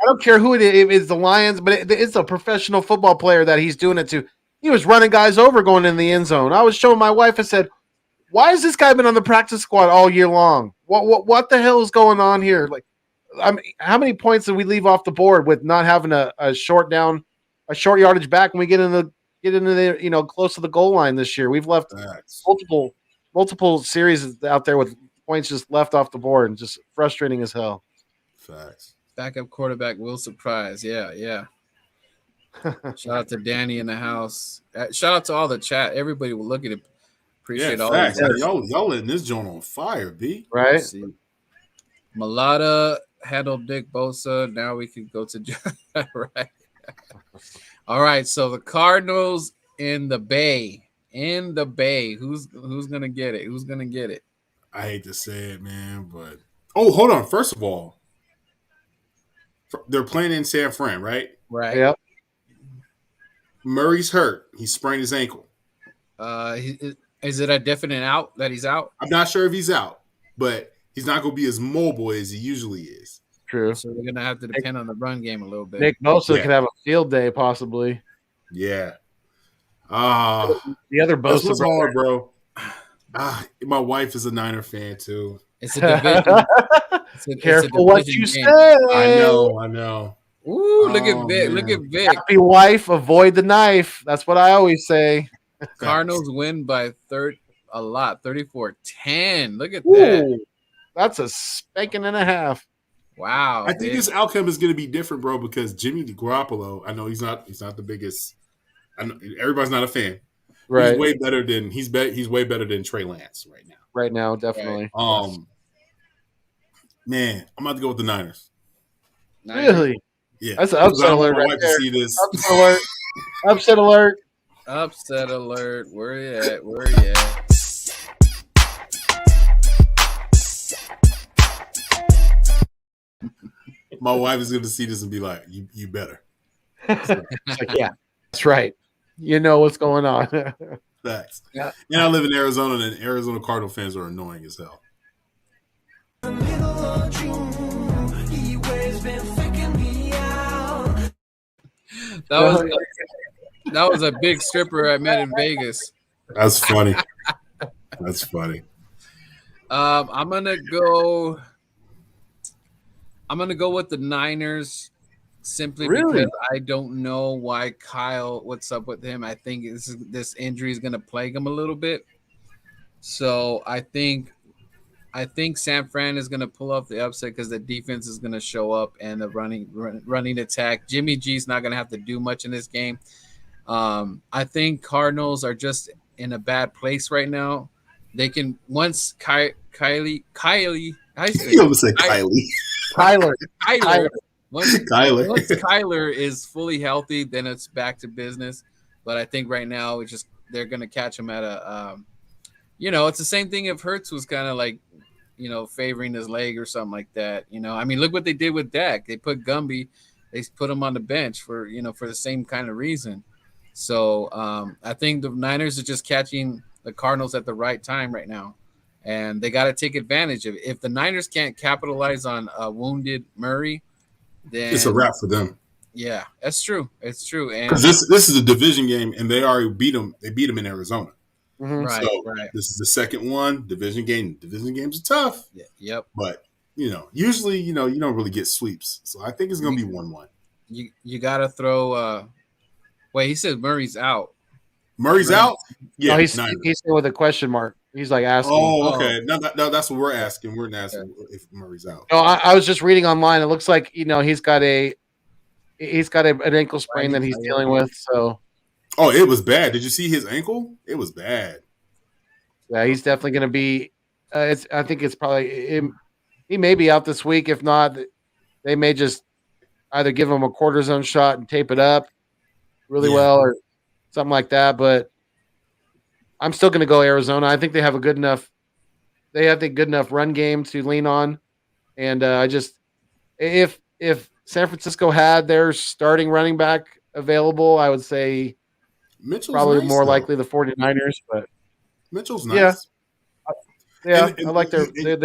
don't care who it is, if it's the Lions, but it's a professional football player that he's doing it to. He was running guys over going in the end zone. I was showing my wife. I said, "Why has this guy been on the practice squad all year long? What the hell is going on here? Like, how many points did we leave off the board with not having a short yardage back when we get into the close to the goal line this year? We've left multiple series out there with points just left off the board and just frustrating as hell." Facts. Backup quarterback will surprise. Yeah. Shout out to Danny in the house. Shout out to all the chat. Everybody will look at it. Appreciate all facts. of Y'all letting this joint on fire, B. Right? Mulata handled Dick Bosa. Now we can go to right. All right. So the Cardinals in the Bay. Who's gonna get it? Who's gonna get it? I hate to say it, man, but hold on. First of all, they're playing in San Fran, right? Right. Yep. Murray's hurt. He sprained his ankle. Is it a definite out that he's out? I'm not sure if he's out, but he's not going to be as mobile as he usually is. True. So we're going to have to depend on the run game a little bit. Nick Bosa could have a field day possibly. Yeah. The other Bosa was hard, bro. My wife is a Niner fan too. It's a division. Careful what you say. I know. Ooh, look at Vic. Man. Look at Vic. Happy wife, avoid the knife. That's what I always say. Cardinals win by 34-10. Look at that. That's a spanking and a half. Wow. I think this outcome is going to be different, bro, because Jimmy Garoppolo, I know he's not the biggest. I know everybody's not a fan. Right. He's way better than he's way better than Trey Lance right now. Right now, definitely. Right. Man, I'm about to go with the Niners. Really? Yeah. That's an upset alert right there. See this. Upset alert. Upset alert. Upset alert. Where you at? My wife is going to see this and be like, you better. Yeah, that's right. You know what's going on. Facts. Yeah. And I live in Arizona, and Arizona Cardinal fans are annoying as hell. That was a big stripper I met in Vegas. That's funny. That's funny. I'm gonna go with the Niners simply because I don't know why Kyle. What's up with him? I think this injury is gonna plague him a little bit. So I think San Fran is gonna pull off the upset because the defense is gonna show up and the running attack. Jimmy G's not gonna have to do much in this game. I think Cardinals are just in a bad place right now. They can once Kyler. Once Kyler is fully healthy, then it's back to business. But I think right now it's just they're gonna catch him at a, it's the same thing if Hurts was kind of like, favoring his leg or something like that. I mean, look what they did with Dak. They put Gumby, they put him on the bench for the same kind of reason. So I think the Niners are just catching the Cardinals at the right time right now. And they got to take advantage of it. If the Niners can't capitalize on a wounded Murray, then it's a wrap for them. Yeah, that's true. It's true. And because this is a division game, and they already beat them. They beat them in Arizona. Mm-hmm. Right, so right. This is the second one. Division game. Division games are tough. Yeah, yep. But usually, you don't really get sweeps. So I think it's going to be 1-1. you got to throw. Wait, he said Murray's out. Murray's out. Yeah, no, he's still with a question mark. He's like asking. Oh, okay. No, that's what we're asking. We're not asking if Murray's out. No, I was just reading online. It looks like he's got an ankle sprain that he's dealing with. So. Oh, it was bad. Did you see his ankle? It was bad. Yeah, he's definitely going to be. I think it's probably he may be out this week. If not, they may just either give him a cortisone shot and tape it up really well, or something like that. But I'm still going to go Arizona. I think they have a good enough. They have the good enough run game to lean on, and if San Francisco had their starting running back available, I would say Mitchell's probably nice, more though. likely the 49ers. But Mitchell's nice. Yeah, I like their. They have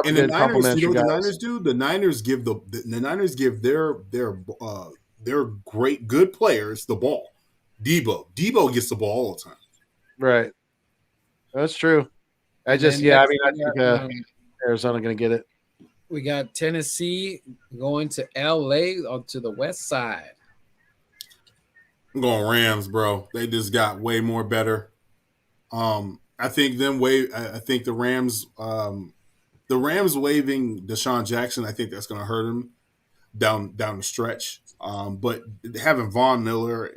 and a the good Niners, you know what guys. the Niners do? The Niners give their great good players the ball. Debo gets the ball all the time. Right. That's true. I think Arizona going to get it. We got Tennessee going to LA to the west side. I'm going Rams, bro. They just got way more better. I think the Rams waiving Deshaun Jackson, I think that's going to hurt him down the stretch. But having Von Miller,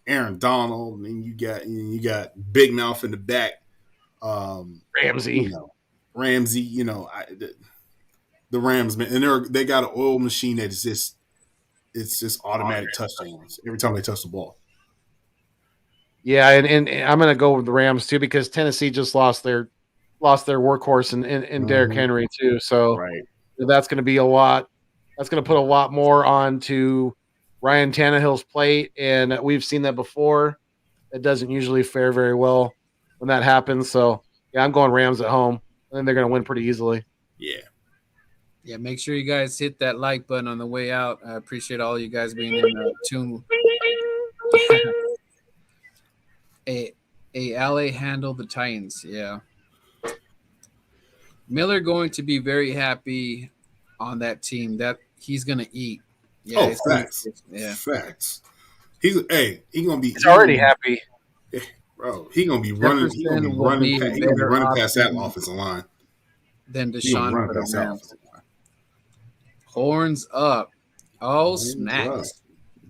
Aaron Donald, and you got Big Mouth in the back, Ramsey, the Rams, man, and they got an oil machine that is just automatic touchdowns every time they touch the ball. Yeah, and I'm going to go with the Rams too because Tennessee just lost their workhorse in Derrick Henry too. So that's going to be a lot. That's going to put a lot more onto Ryan Tannehill's plate, and we've seen that before. It doesn't usually fare very well when that happens. So yeah, I'm going Rams at home. I think they're going to win pretty easily. Yeah, make sure you guys hit that like button on the way out. I appreciate all you guys being in tune. LA handled the Titans. Yeah. Miller going to be very happy on that team that he's going to eat. Yeah, facts. Facts. He's already happy. Yeah, bro, he's going to be running. He's going to be running past that offensive line. Then Deshaun for the Rams. Horns up. Oh, smacks.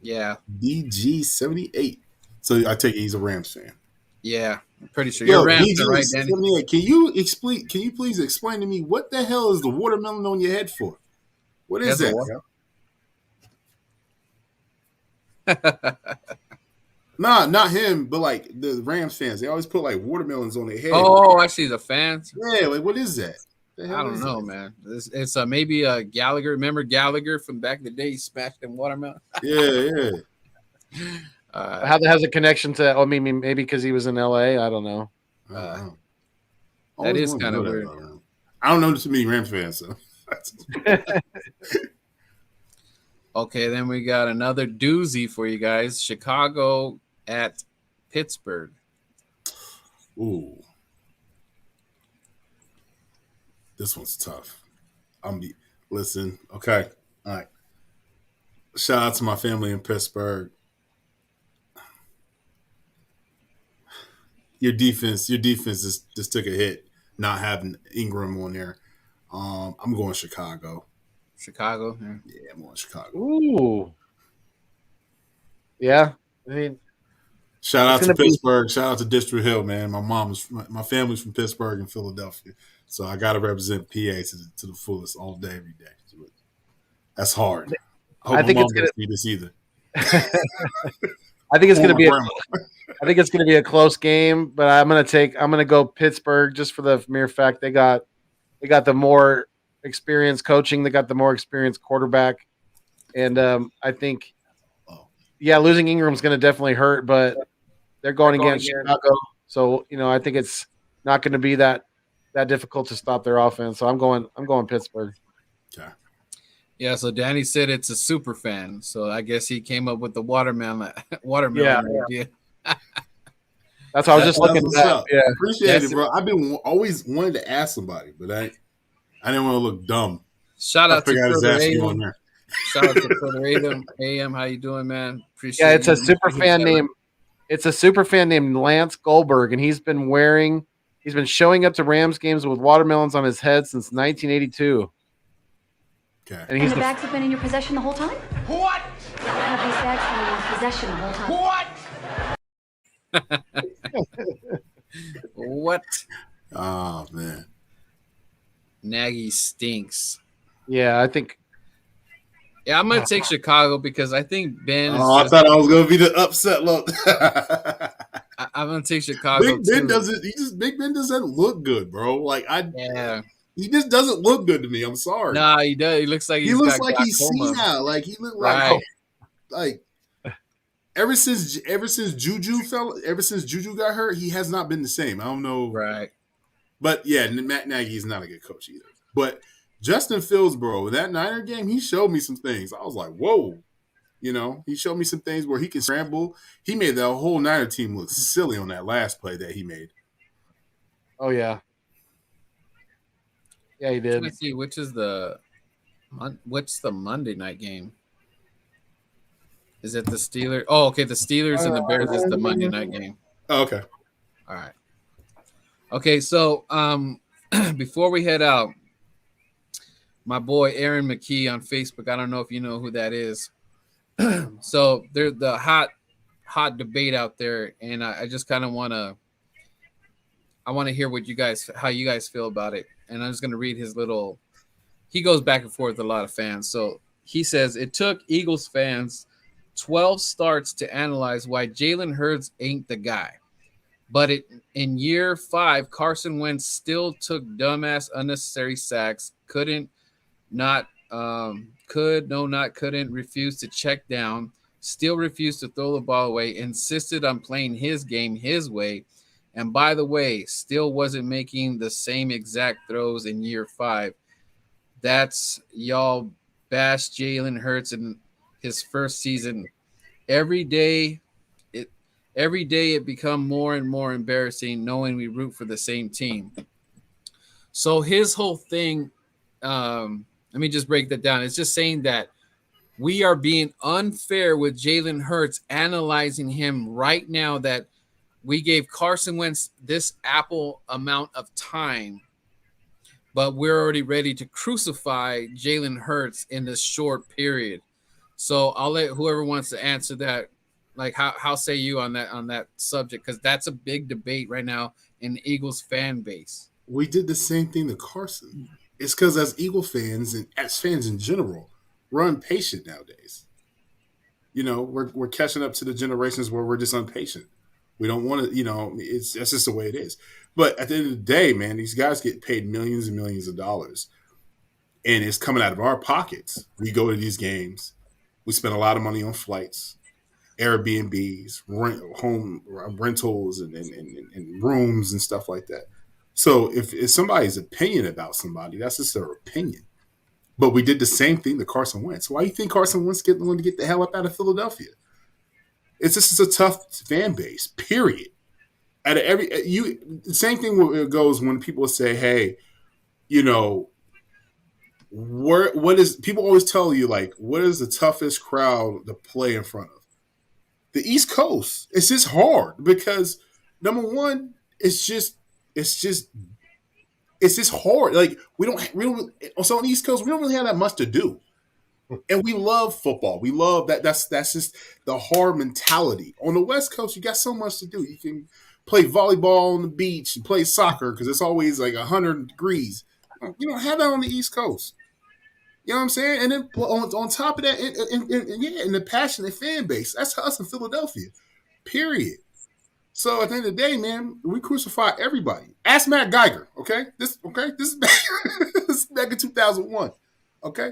Yeah. DG78. So I take it he's a Rams fan. Yeah, I'm pretty sure you're Rams, right, Danny? Can you please explain to me what the hell is the watermelon on your head for? What is that? Nah, not him, but like the Rams fans. They always put like watermelons on their head. Oh, I see the fans. Yeah, like what is that? I don't know, man. It's maybe Gallagher. Remember Gallagher from back in the day? He smashed them watermelon. Yeah. How has a connection to? I mean, maybe because he was in LA. I don't know. That is kind of weird. I don't know too many Rams fans, so. Okay, then we got another doozy for you guys. Chicago at Pittsburgh. Ooh. This one's tough. Listen, okay. All right. Shout out to my family in Pittsburgh. Your defense just took a hit not having Ingram on there. I'm going Chicago. Chicago? Yeah, I'm going Chicago. Ooh. Yeah. I mean, shout out to Pittsburgh. Shout out to District Hill, man. My family's from Pittsburgh and Philadelphia. So I got to represent PA to the fullest all day, every day. That's hard. I think it's going to be this either. I think it's going to be a close game, but I'm going to go Pittsburgh just for the mere fact they got the more experienced coaching, they got the more experienced quarterback, and I think losing Ingram's going to definitely hurt, but they're going against Chicago, so I think it's not going to be that difficult to stop their offense. So I'm going Pittsburgh. Okay. Yeah, so Danny said it's a super fan, so I guess he came up with the watermelon idea. That's how I was just looking at that. Yeah, appreciate it, bro. I've been always wanted to ask somebody, but I didn't want to look dumb. Shout out to Further Aiden. Shout out to Puerto AM. How you doing, man? Appreciate Yeah, it's you. a super fan named. It's a super fan named Lance Goldberg, and he's been showing up to Rams games with watermelons on his head since 1982. Okay. And he's the bags have been in your possession the whole time? What? Have these bags been in your possession the whole time? What? What? Oh man, Nagy stinks. Yeah, I think. Yeah, I'm gonna take Chicago because I think Ben. I thought I was gonna be the upset look. I'm gonna take Chicago. Big Ben doesn't. Big Ben doesn't look good, bro. Like Yeah. He just doesn't look good to me. I'm sorry. Nah, he does. He looks like he's senile. Like he looked like ever since Juju got hurt, he has not been the same. I don't know. Right. But yeah, Matt Nagy is not a good coach either. But Justin Fields, bro, that Niner game, he showed me some things. I was like, whoa. You know, he showed me some things where he can scramble. He made the whole Niner team look silly on that last play that he made. Oh yeah. Yeah, he did. Let's see what's the Monday night game? Is it the Steelers? Oh, okay. The Steelers and the Bears is the Monday night game. Oh, okay. All right. Okay, so before we head out, my boy Aaron McKee on Facebook. I don't know if you know who that is. So there's the hot debate out there, and I just kind of want to hear how you guys feel about it. And I'm just going to read his little. He goes back and forth with a lot of fans. So he says it took Eagles fans 12 starts to analyze why Jalen Hurts ain't the guy. But in year 5, Carson Wentz still took dumbass unnecessary sacks, couldn't, refused to check down, still refused to throw the ball away, insisted on playing his game his way, and by the way, still wasn't making the same exact throws in year 5. That's y'all bash Jalen Hurts in his first season. Every day it become more and more embarrassing knowing we root for the same team. So his whole thing, let me just break that down. It's just saying that we are being unfair with Jalen Hurts, analyzing him right now that we gave Carson Wentz this ample amount of time, but we're already ready to crucify Jalen Hurts in this short period. So I'll let whoever wants to answer that. Like, how say you on that subject? Because that's a big debate right now in the Eagles fan base. We did the same thing to Carson. It's because as Eagle fans and as fans in general, we're impatient nowadays. You know, we're catching up to the generations where we're just impatient. We don't want to, that's just the way it is. But at the end of the day, man, these guys get paid millions and millions of dollars. And it's coming out of our pockets. We go to these games. We spend a lot of money on flights, Airbnbs, home rentals, and rooms and stuff like that. So if somebody's opinion about somebody, that's just their opinion. But we did the same thing to Carson Wentz. Why do you think Carson Wentz going to get the hell up out of Philadelphia? This is a tough fan base, period. The same thing goes when people say, hey, what is, people always tell you, like, what is the toughest crowd to play in front of? The East Coast. It's just hard because, number one, it's just hard. Like, we don't so on the East Coast, we don't really have that much to do. And we love football. We love that. That's just the hard mentality. On the West Coast, you got so much to do. You can play volleyball on the beach and play soccer because it's always like 100 degrees. You don't have that on the East Coast. You know what I'm saying? And then on top of that, and the passionate fan base. That's us in Philadelphia. Period. So at the end of the day, man, we crucify everybody. Ask Matt Geiger, okay? This is back in 2001, okay?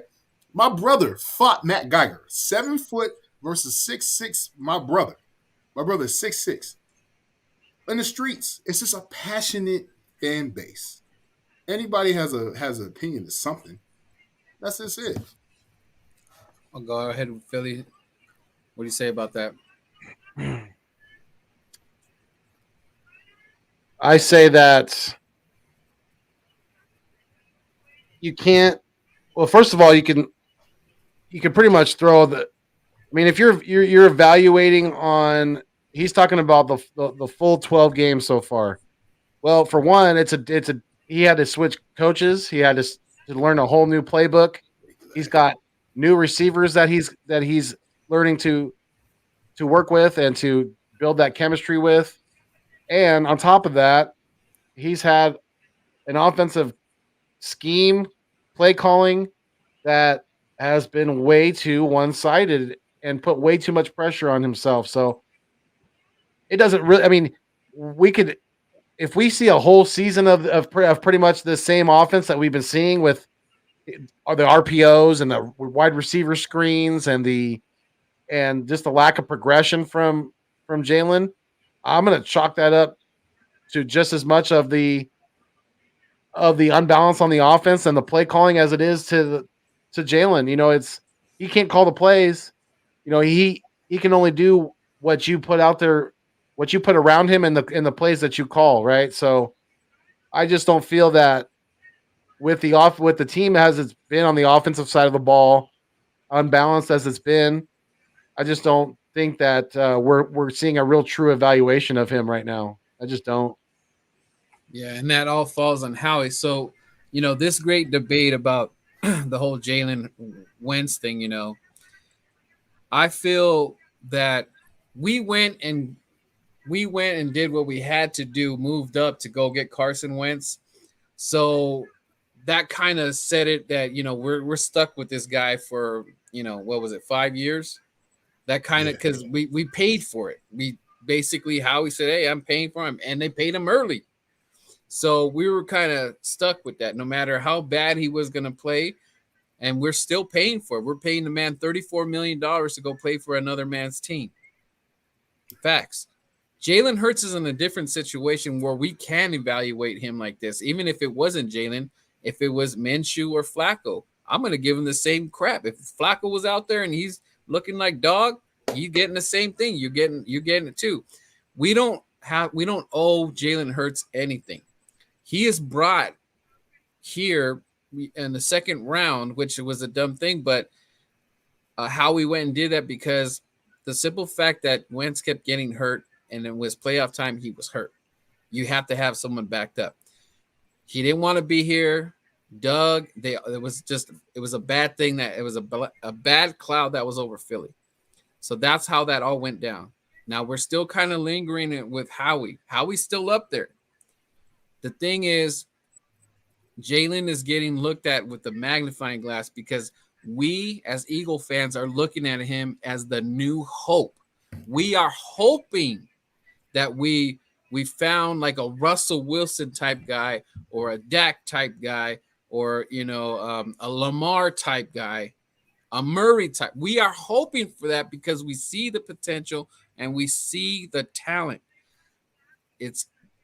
My brother fought Matt Geiger, 7 foot versus 6'6". My brother is 6'6". In the streets, it's just a passionate fan base. Anybody has an opinion of something. That's just it. I'll go ahead with Philly. What do you say about that? I say that you can't. Well, first of all, you can. you could pretty much throw the. I mean, if you're evaluating on, he's talking about the full 12 games so far. Well, for one, he had to switch coaches. He had to learn a whole new playbook. He's got new receivers that he's learning to work with and to build that chemistry with. And on top of that, he's had an offensive scheme, play calling that has been way too one-sided and put way too much pressure on himself. So it doesn't really. I mean, we could, if we see a whole season of pretty much the same offense that we've been seeing with the RPOs and the wide receiver screens and just the lack of progression from Jalen, I'm going to chalk that up to just as much of the unbalance on the offense and the play calling as it is to Jalen. You know, he can't call the plays. You know, he can only do what you put out there, what you put around him in the plays that you call, right? So I just don't feel that with the team as it's been on the offensive side of the ball, unbalanced as it's been, I just don't think that we're seeing a real true evaluation of him right now. I just don't. Yeah, and that all falls on Howie. So, you know, this great debate about the whole Jalen Wentz thing, you know, I feel that we went and did what we had to do, moved up to go get Carson Wentz. So that kind of said it that, you know, we're stuck with this guy for, you know, what was it, 5 years? That kind of, because we paid for it. We basically, Howie said, hey, I'm paying for him, and they paid him early. So we were kind of stuck with that, no matter how bad he was going to play. And we're still paying for it. We're paying the man $34 million to go play for another man's team. Facts. Jalen Hurts is in a different situation where we can evaluate him like this. Even if it wasn't Jalen, if it was Minshew or Flacco, I'm going to give him the same crap. If Flacco was out there and he's looking like dog, he's getting the same thing. You're getting it too. We don't owe Jalen Hurts anything. He is brought here in the second round, which was a dumb thing, but how we went and did that because the simple fact that Wentz kept getting hurt and it was playoff time, he was hurt. You have to have someone backed up. He didn't want to be here. Doug, it was a bad thing that it was a bad cloud that was over Philly. So that's how that all went down. Now we're still kind of lingering with Howie. Howie's still up there. The thing is, Jalen is getting looked at with the magnifying glass because we as Eagle fans are looking at him as the new hope. We are hoping that we found like a Russell Wilson type guy or a Dak type guy or, you know, a Lamar type guy, a Murray type. We are hoping for that because we see the potential and we see the talent.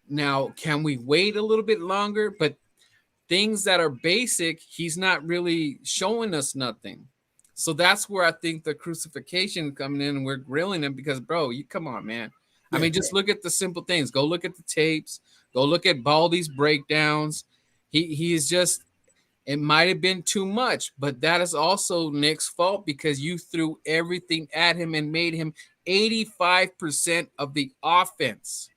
Now, can we wait a little bit longer? But things that are basic, he's not really showing us nothing. So that's where I think the crucifixion coming in and we're grilling him because, bro, you come on, man. I mean, just look at the simple things. Go look at the tapes. Go look at Baldy's breakdowns. He is just, it might have been too much, but that is also Nick's fault because you threw everything at him and made him 85% of the offense.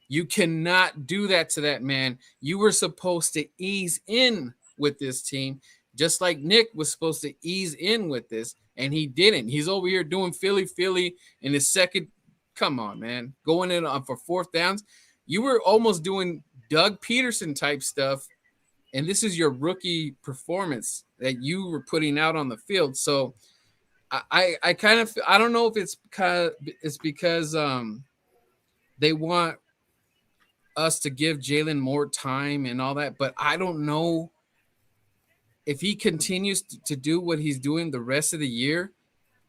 You cannot do that to that man. You were supposed to ease in with this team, just like Nick was supposed to ease in with this, and he didn't. He's over here doing Philly in his second. Come on, man. Going in for fourth downs. You were almost doing Doug Peterson type stuff, and this is your rookie performance that you were putting out on the field. So I kind of, I don't know if it's because they want us to give Jalen more time and all that, but I don't know if he continues to do what he's doing the rest of the year.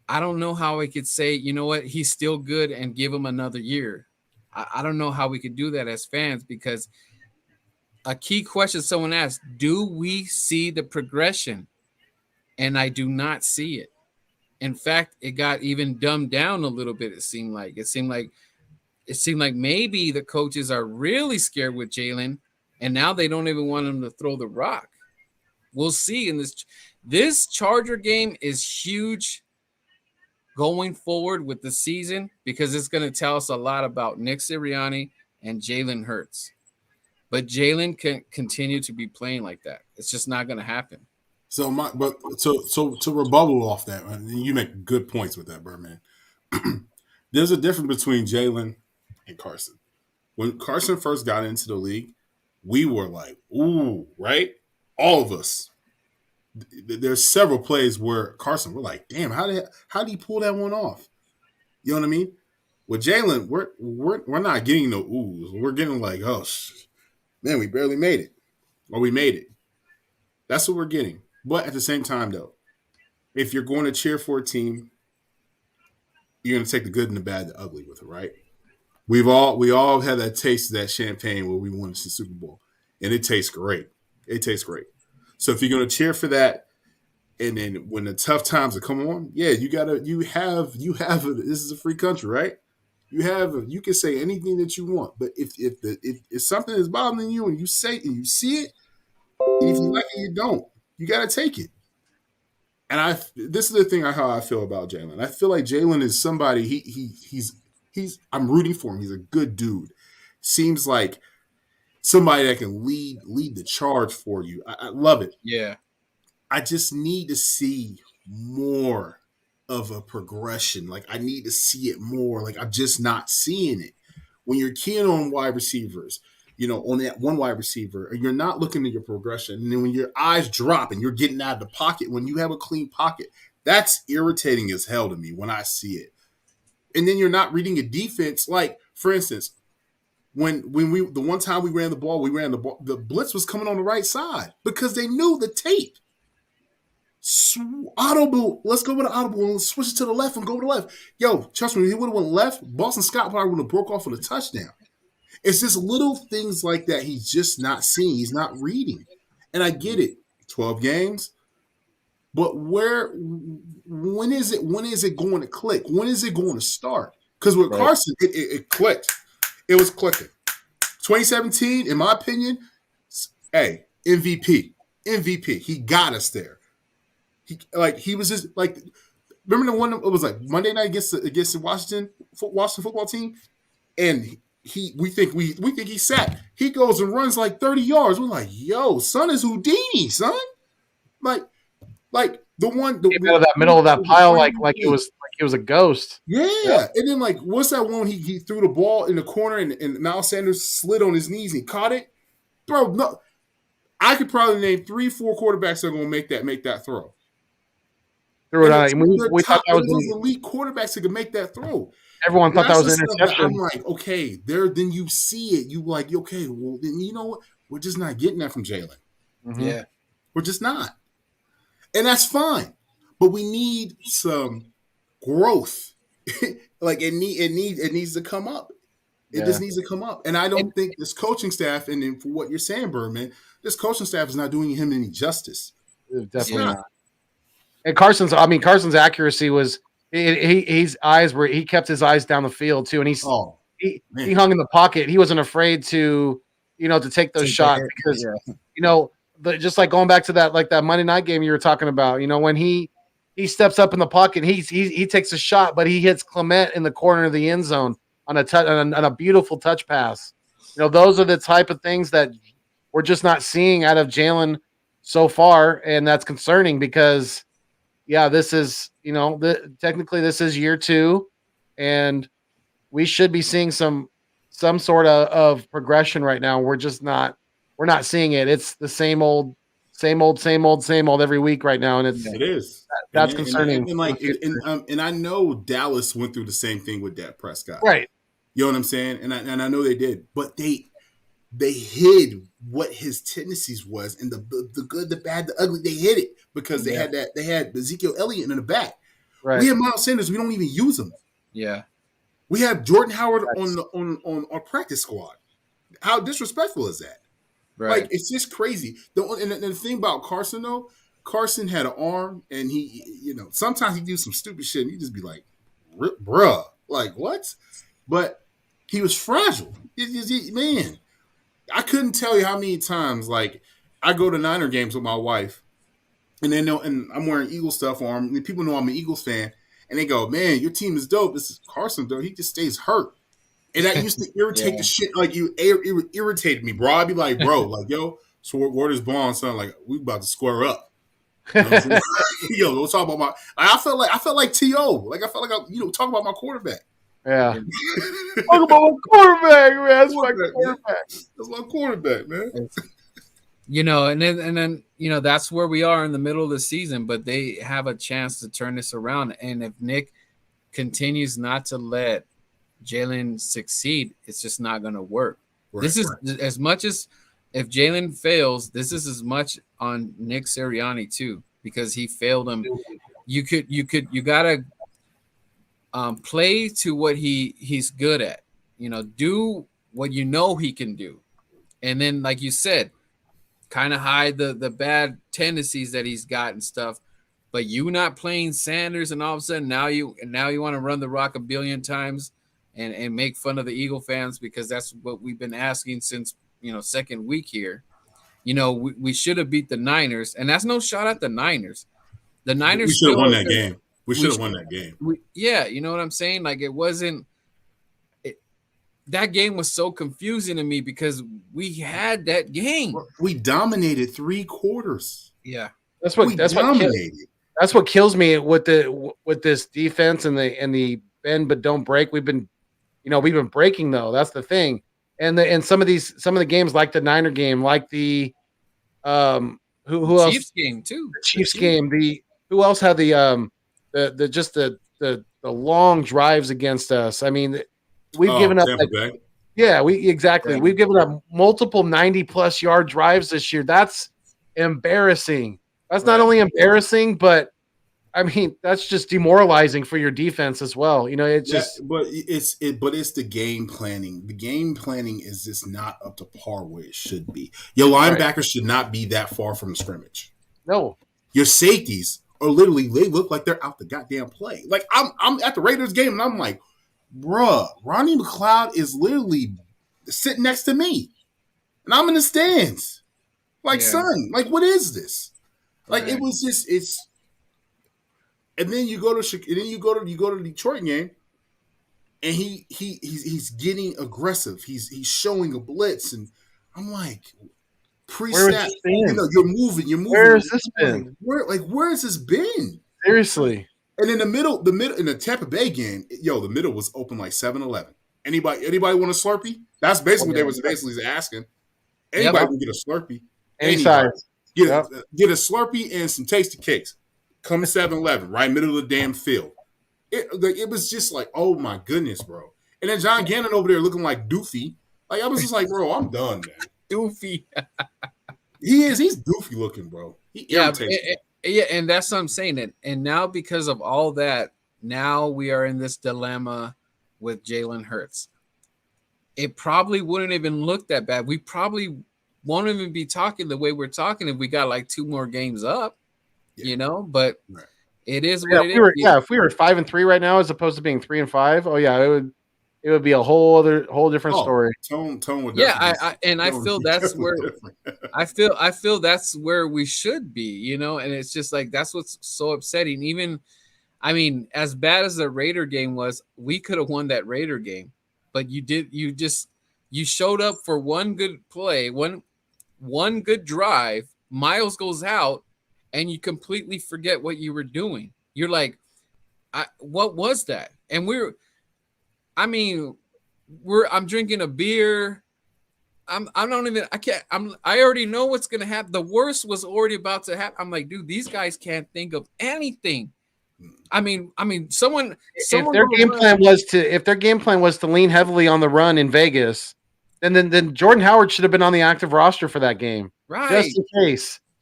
I don't know how I could say, you know what, he's still good and give him another year. I don't know how we could do that as fans because a key question someone asked, do we see the progression? And I do not see it. In fact, it got even dumbed down a little bit. It seemed like maybe the coaches are really scared with Jalen, and now they don't even want him to throw the rock. We'll see in this. This Charger game is huge going forward with the season because it's going to tell us a lot about Nick Sirianni and Jalen Hurts. But Jalen can continue to be playing like that. It's just not going to happen. So to rebuttal off that, and you make good points with that, Birdman. There's a difference between Jalen and Carson. When Carson first got into the league, we were like, ooh, right? All of us. There's several plays where Carson, we're like, damn, how did he pull that one off? You know what I mean? With Jalen, we're not getting no oohs. We're getting like, oh, man, we barely made it. Or we made it. That's what we're getting. But at the same time, though, if you're going to cheer for a team, you're going to take the good and the bad, the ugly with it, right? We all had that taste of that champagne where we won the Super Bowl, and it tastes great. It tastes great. So if you're going to cheer for that, and then when the tough times are coming on, yeah, you have this is a free country, right? You can say anything that you want, but if something is bothering you and you say and you see it, and if you like it, you don't. You got to take it. And this is the thing how I feel about Jalen. I feel like Jalen is somebody he's I'm rooting for him. He's a good dude. Seems like somebody that can lead the charge for you. I love it. Yeah. I just need to see more of a progression. Like I need to see it more. Like I'm just not seeing it. When you're keying on wide receivers, on that one wide receiver, and you're not looking at your progression. And then when your eyes drop and you're getting out of the pocket, when you have a clean pocket, that's irritating as hell to me when I see it. And then you're not reading a defense. Like, for instance, when the one time we ran the ball, the blitz was coming on the right side because they knew the tape. Audible, let's go with an audible and switch it to the left and go to the left. Yo, trust me, if he would have went left, Boston Scott probably would have broke off with a touchdown. It's just little things like that he's just not seeing. He's not reading. And I get it. 12 games. But when is it going to click? When is it going to start? Because with Carson, it clicked. It was clicking. 2017, in my opinion, hey, MVP. He got us there. He was just like, remember the one that was like Monday night against the Washington football team? And we think he sat. He goes and runs like 30 yards. We're like, yo, son is Houdini, son. Like the one out of that middle of that pile, like it was a ghost. Yeah. And then like, what's that one? He threw the ball in the corner and Miles Sanders slid on his knees and caught it. Bro, no, I could probably name 3-4 quarterbacks that are going to make that throw. We thought that was those elite quarterbacks that could make that throw. Everyone thought that was an interception. I'm like, okay, then you see it. You like, okay, well, then you know what? We're just not getting that from Jalen. Mm-hmm. Yeah. We're just not. And that's fine. But we need some growth. Like it needs to come up. It just needs to come up. And I don't think this coaching staff, and then for what you're saying, Birdman, this coaching staff is not doing him any justice. Definitely not. And Carson's accuracy was he kept his eyes down the field too, and he hung in the pocket. He wasn't afraid to take those shots because just like going back to that Monday night game you were talking about. When he steps up in the pocket, he takes a shot, but he hits Clement in the corner of the end zone on a beautiful touch pass. Those are the type of things that we're just not seeing out of Jalen so far, and that's concerning because. Yeah, this is, technically this is year 2, and we should be seeing some sort of progression right now. We're not seeing it. It's the same old every week right now, and it is. That's concerning. And I know Dallas went through the same thing with Dak Prescott, right? You know what I'm saying? And I know they did, but they hid what his tendencies was, and the good, the bad, the ugly. They hid it because they had Ezekiel Elliott in the back. Right. We have Miles Sanders. We don't even use him. Yeah. We have Jordan Howard on our practice squad. How disrespectful is that? Right. Like it's just crazy. The thing about Carson though, Carson had an arm, and he, sometimes he do some stupid shit, and you just be like, bruh, like what? But he was fragile. Man. I couldn't tell you how many times, like, I go to Niner games with my wife, and then and I'm wearing Eagles stuff on. People know I'm an Eagles fan, and they go, "Man, your team is dope. This is Carson, though. He just stays hurt." And that used to irritate the shit. Like it irritated me, bro. I'd be like, bro, like, yo, so word is bond, son. Like, we about to square up. You know what I'm yo, we'll talk about my. I felt like To. Like I felt like talk about my quarterback. Yeah. Talk about my quarterback, man. That's my quarterback. That's my quarterback, man. And then that's where we are in the middle of the season, but they have a chance to turn this around. And if Nick continues not to let Jalen succeed, it's just not going to work. This is as much as if Jalen fails, this is as much on Nick Sirianni too, because he failed him. You gotta play to what he's good at. Do what he can do, and then, like you said, kind of hide the bad tendencies that he's got and stuff. But you not playing Sanders, and all of a sudden now you want to run the rock a billion times and make fun of the Eagle fans, because that's what we've been asking since second week here. We should have beat the Niners, and that's no shot at the Niners. The Niners we should have won that game. We should have won that game. You know what I'm saying? Like, it wasn't. That game was so confusing to me because we had that game. We dominated 3 quarters. Yeah, that's what kills me with this defense and the bend but don't break. We've been breaking though. That's the thing. And some of the games, like the Niner game, like the who else? Chiefs game too. The Chiefs game. Who else had the long drives against us? I mean, we've given up. We've given up multiple 90+ yard drives this year. That's embarrassing. That's not only embarrassing, but I mean, that's just demoralizing for your defense as well. It's just. But it's the game planning. The game planning is just not up to par where it should be. Your linebackers should not be that far from the scrimmage. No. Your safeties are literally, they look like they're out the goddamn play. Like I'm at the Raiders game and I'm like, bruh, Ronnie McLeod is literally sitting next to me, and I'm in the stands. Like, son, like, what is this? Like, it was just it's. And then you go to the Detroit game, and he's getting aggressive. He's showing a blitz, and I'm like, pre-snap, you're moving. Where has this been? Where has this been? Seriously. And in the middle in the Tampa Bay game, the middle was open like 7-Eleven. Anybody want a Slurpee? That's basically what they was basically asking. Anybody can get a Slurpee. Any size. Get a Slurpee and some tasty cakes. Come to 7-Eleven, right middle of the damn field. It was just like, oh my goodness, bro. And then John Gannon over there looking like Doofy. Like, I was just like, bro, I'm done, man. Doofy. He's Doofy looking, bro. He irritates me. And that's what I'm saying. And now, because of all that, now we are in this dilemma with Jalen Hurts. It probably wouldn't even look that bad. We probably won't even be talking the way we're talking if we got like 2 more games up. But it is what it is. If we were 5-3 right now, as opposed to being 3-5, it would be a whole different story. Tone would. I feel that's where I feel that's where we should be, and it's just like, that's what's so upsetting. Even, I mean, as bad as the Raider game was, we could have won that Raider game, but you showed up for one good play, one good drive. Miles goes out, and you completely forget what you were doing. You're like, what was that? And I'm drinking a beer. I already know what's going to happen. The worst was already about to happen. I'm like, dude, these guys can't think of anything. I mean, someone if their game plan was to lean heavily on the run in Vegas, then Jordan Howard should have been on the active roster for that game. Right.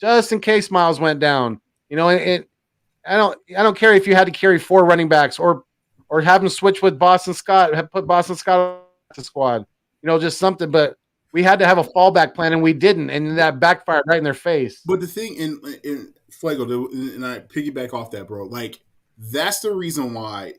Just in case Miles went down, and I don't care if you had to carry 4 running backs or have him switch with Boston Scott, put Boston Scott on the squad, just something. But we had to have a fallback plan, and we didn't, and that backfired right in their face. But the thing in Flago, and I piggyback off that, bro. Like, that's the reason why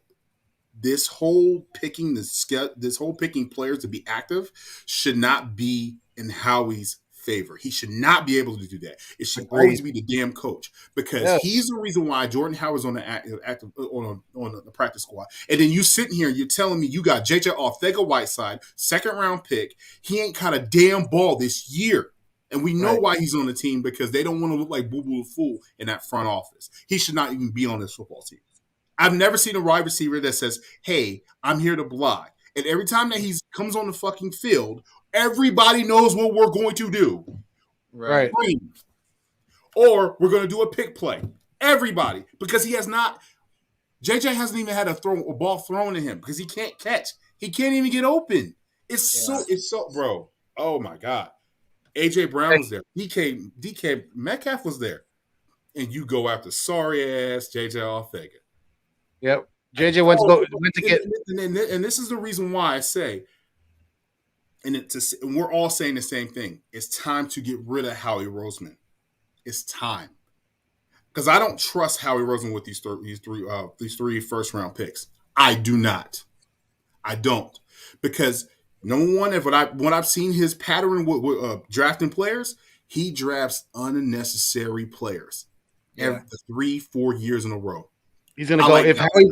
this whole picking players to be active should not be in Howie's favor. He should not be able to do that. It should always be the damn coach, because he's the reason why Jordan Howard's on the active on the practice squad. And then you sitting here, you're telling me you got JJ Arcega-Whiteside, 2nd round pick. He ain't caught a damn ball this year. And we know why he's on the team, because they don't want to look like Boo Boo the Fool in that front office. He should not even be on this football team. I've never seen a wide receiver that says, hey, I'm here to block. And every time that he comes on the fucking field, everybody knows what we're going to do. Right. Or we're going to do a pick play. Everybody. Because he has not – JJ hasn't even had a ball thrown at him because he can't catch. He can't even get open. It's so – bro. Oh, my God. A.J. Brown was there. DK Metcalf was there. And you go after sorry-ass JJ Arcega. Yep. JJ went to get – and this is the reason why I say – and we're all saying the same thing. It's time to get rid of Howie Roseman. It's time. Because I don't trust Howie Roseman with these three first-round picks. I do not. I don't. Because – number one, when I've seen his pattern with drafting players, he drafts unnecessary players every 3-4 years in a row. He's going to go if Howie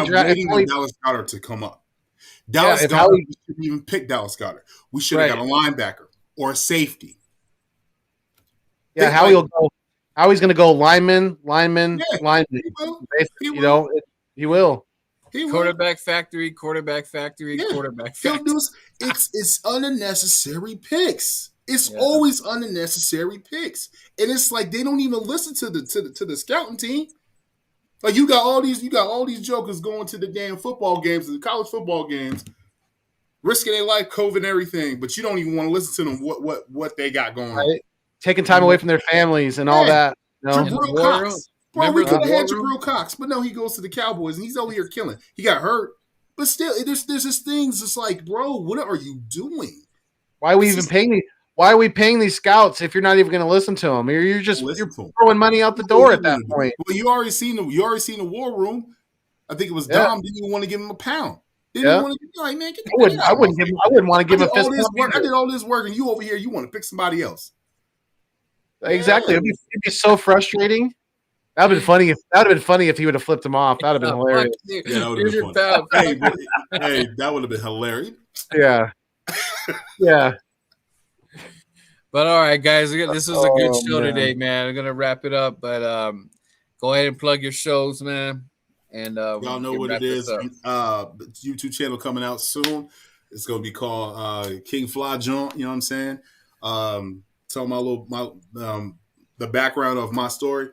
drafts Dallas Goedert to come up. Dallas Goedert, we shouldn't even pick Dallas Goedert. We should have got a linebacker or a safety. Yeah, Howie's going to go lineman. He will. Quarterback factory. It's unnecessary picks. It's always unnecessary picks, and it's like they don't even listen to the scouting team. Like you got all these jokers going to the damn football games, the college football games, risking their life, COVID and everything, but you don't even want to listen to them what they got going on. Taking time away from their families and all that. Jabril Cox. Bro, we could have had Jabril Cox, but no, he goes to the Cowboys, and he's over here killing. He got hurt, but still, there's just things. It's like, bro, what are you doing? Why are we even paying? Why are we paying these scouts if you're not even going to listen to them? You're throwing money out the door at that point. Well, you already seen the war room. I think it was Dom. Didn't even want to give him a pound. Didn't want to like, man, I wouldn't want to give him a fist pump. I did all this work, and you over here, you want to pick somebody else. Exactly. It'd be so frustrating. That would have been funny if he would have flipped him off. That would have been hilarious. Yeah, that would have been funny. Hey, that would have been hilarious. Yeah. Yeah. But all right, guys, this was a good show today, man. I'm gonna wrap it up, but go ahead and plug your shows, man. And y'all know what it is. The YouTube channel coming out soon. It's gonna be called King Fly Joint. You know what I'm saying? Tell the background of my story.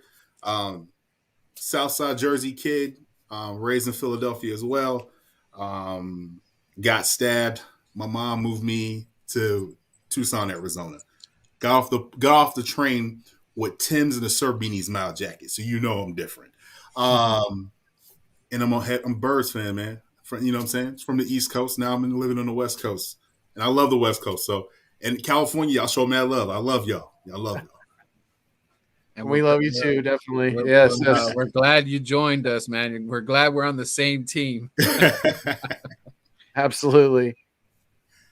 Southside Jersey kid, raised in Philadelphia as well. Got stabbed. My mom moved me to Tucson, Arizona. Got off the train with Tim's and a Sir Beanie's Mile jacket, so you know I'm different. And I'm a Birds fan, man. You know what I'm saying? It's from the East Coast. Now I'm living on the West Coast, and I love the West Coast. So, in California, y'all show mad love. I love y'all. I love y'all. And we love you too, definitely. We're glad you joined us, man. We're glad we're on the same team. Absolutely.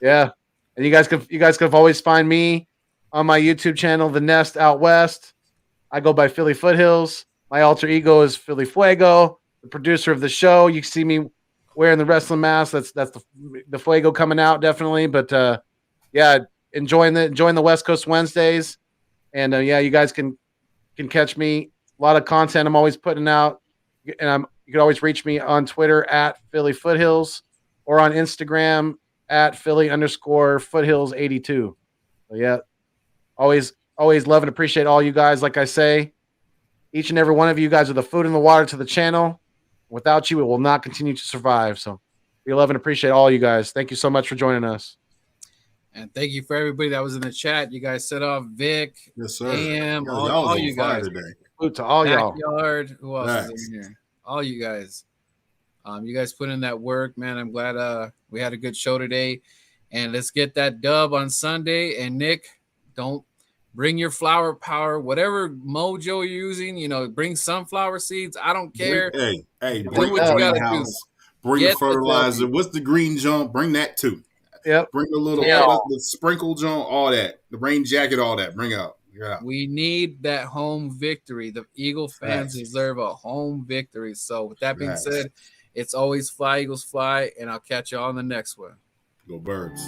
Yeah. And you guys could always find me on my YouTube channel, The Nest Out West. I go by Philly Foothills. My alter ego is Philly Fuego, the producer of the show. You see me wearing the wrestling mask. That's the Fuego coming out, definitely. But yeah, enjoying the West Coast Wednesdays. And yeah, you guys can catch me. A lot of content I'm always putting out. And you can always reach me on Twitter at Philly Foothills or on Instagram at Philly_Foothills82. So yeah, always love and appreciate all you guys. Like I say, each and every one of you guys are the food and the water to the channel. Without you, it will not continue to survive. So we love and appreciate all you guys. Thank you so much for joining us. And thank you for everybody that was in the chat. You guys set off Vic, yes, sir. AM, all you guys. Salute to all y'all. Backyard. Who else is in here? All you guys. You guys put in that work, man. I'm glad we had a good show today. And let's get that dub on Sunday. And Nick, don't bring your flower power, whatever mojo you're using, bring sunflower seeds. I don't care. Hey, bring what you gotta do. Bring the fertilizer. What's the green jump? Bring that too. Yep. Bring the little the sprinkle joint, all that, the rain jacket, all that. Bring it out. We need that home victory. The Eagle fans deserve a home victory. So with that being said, it's always fly, Eagles fly, and I'll catch you on the next one. Go Birds.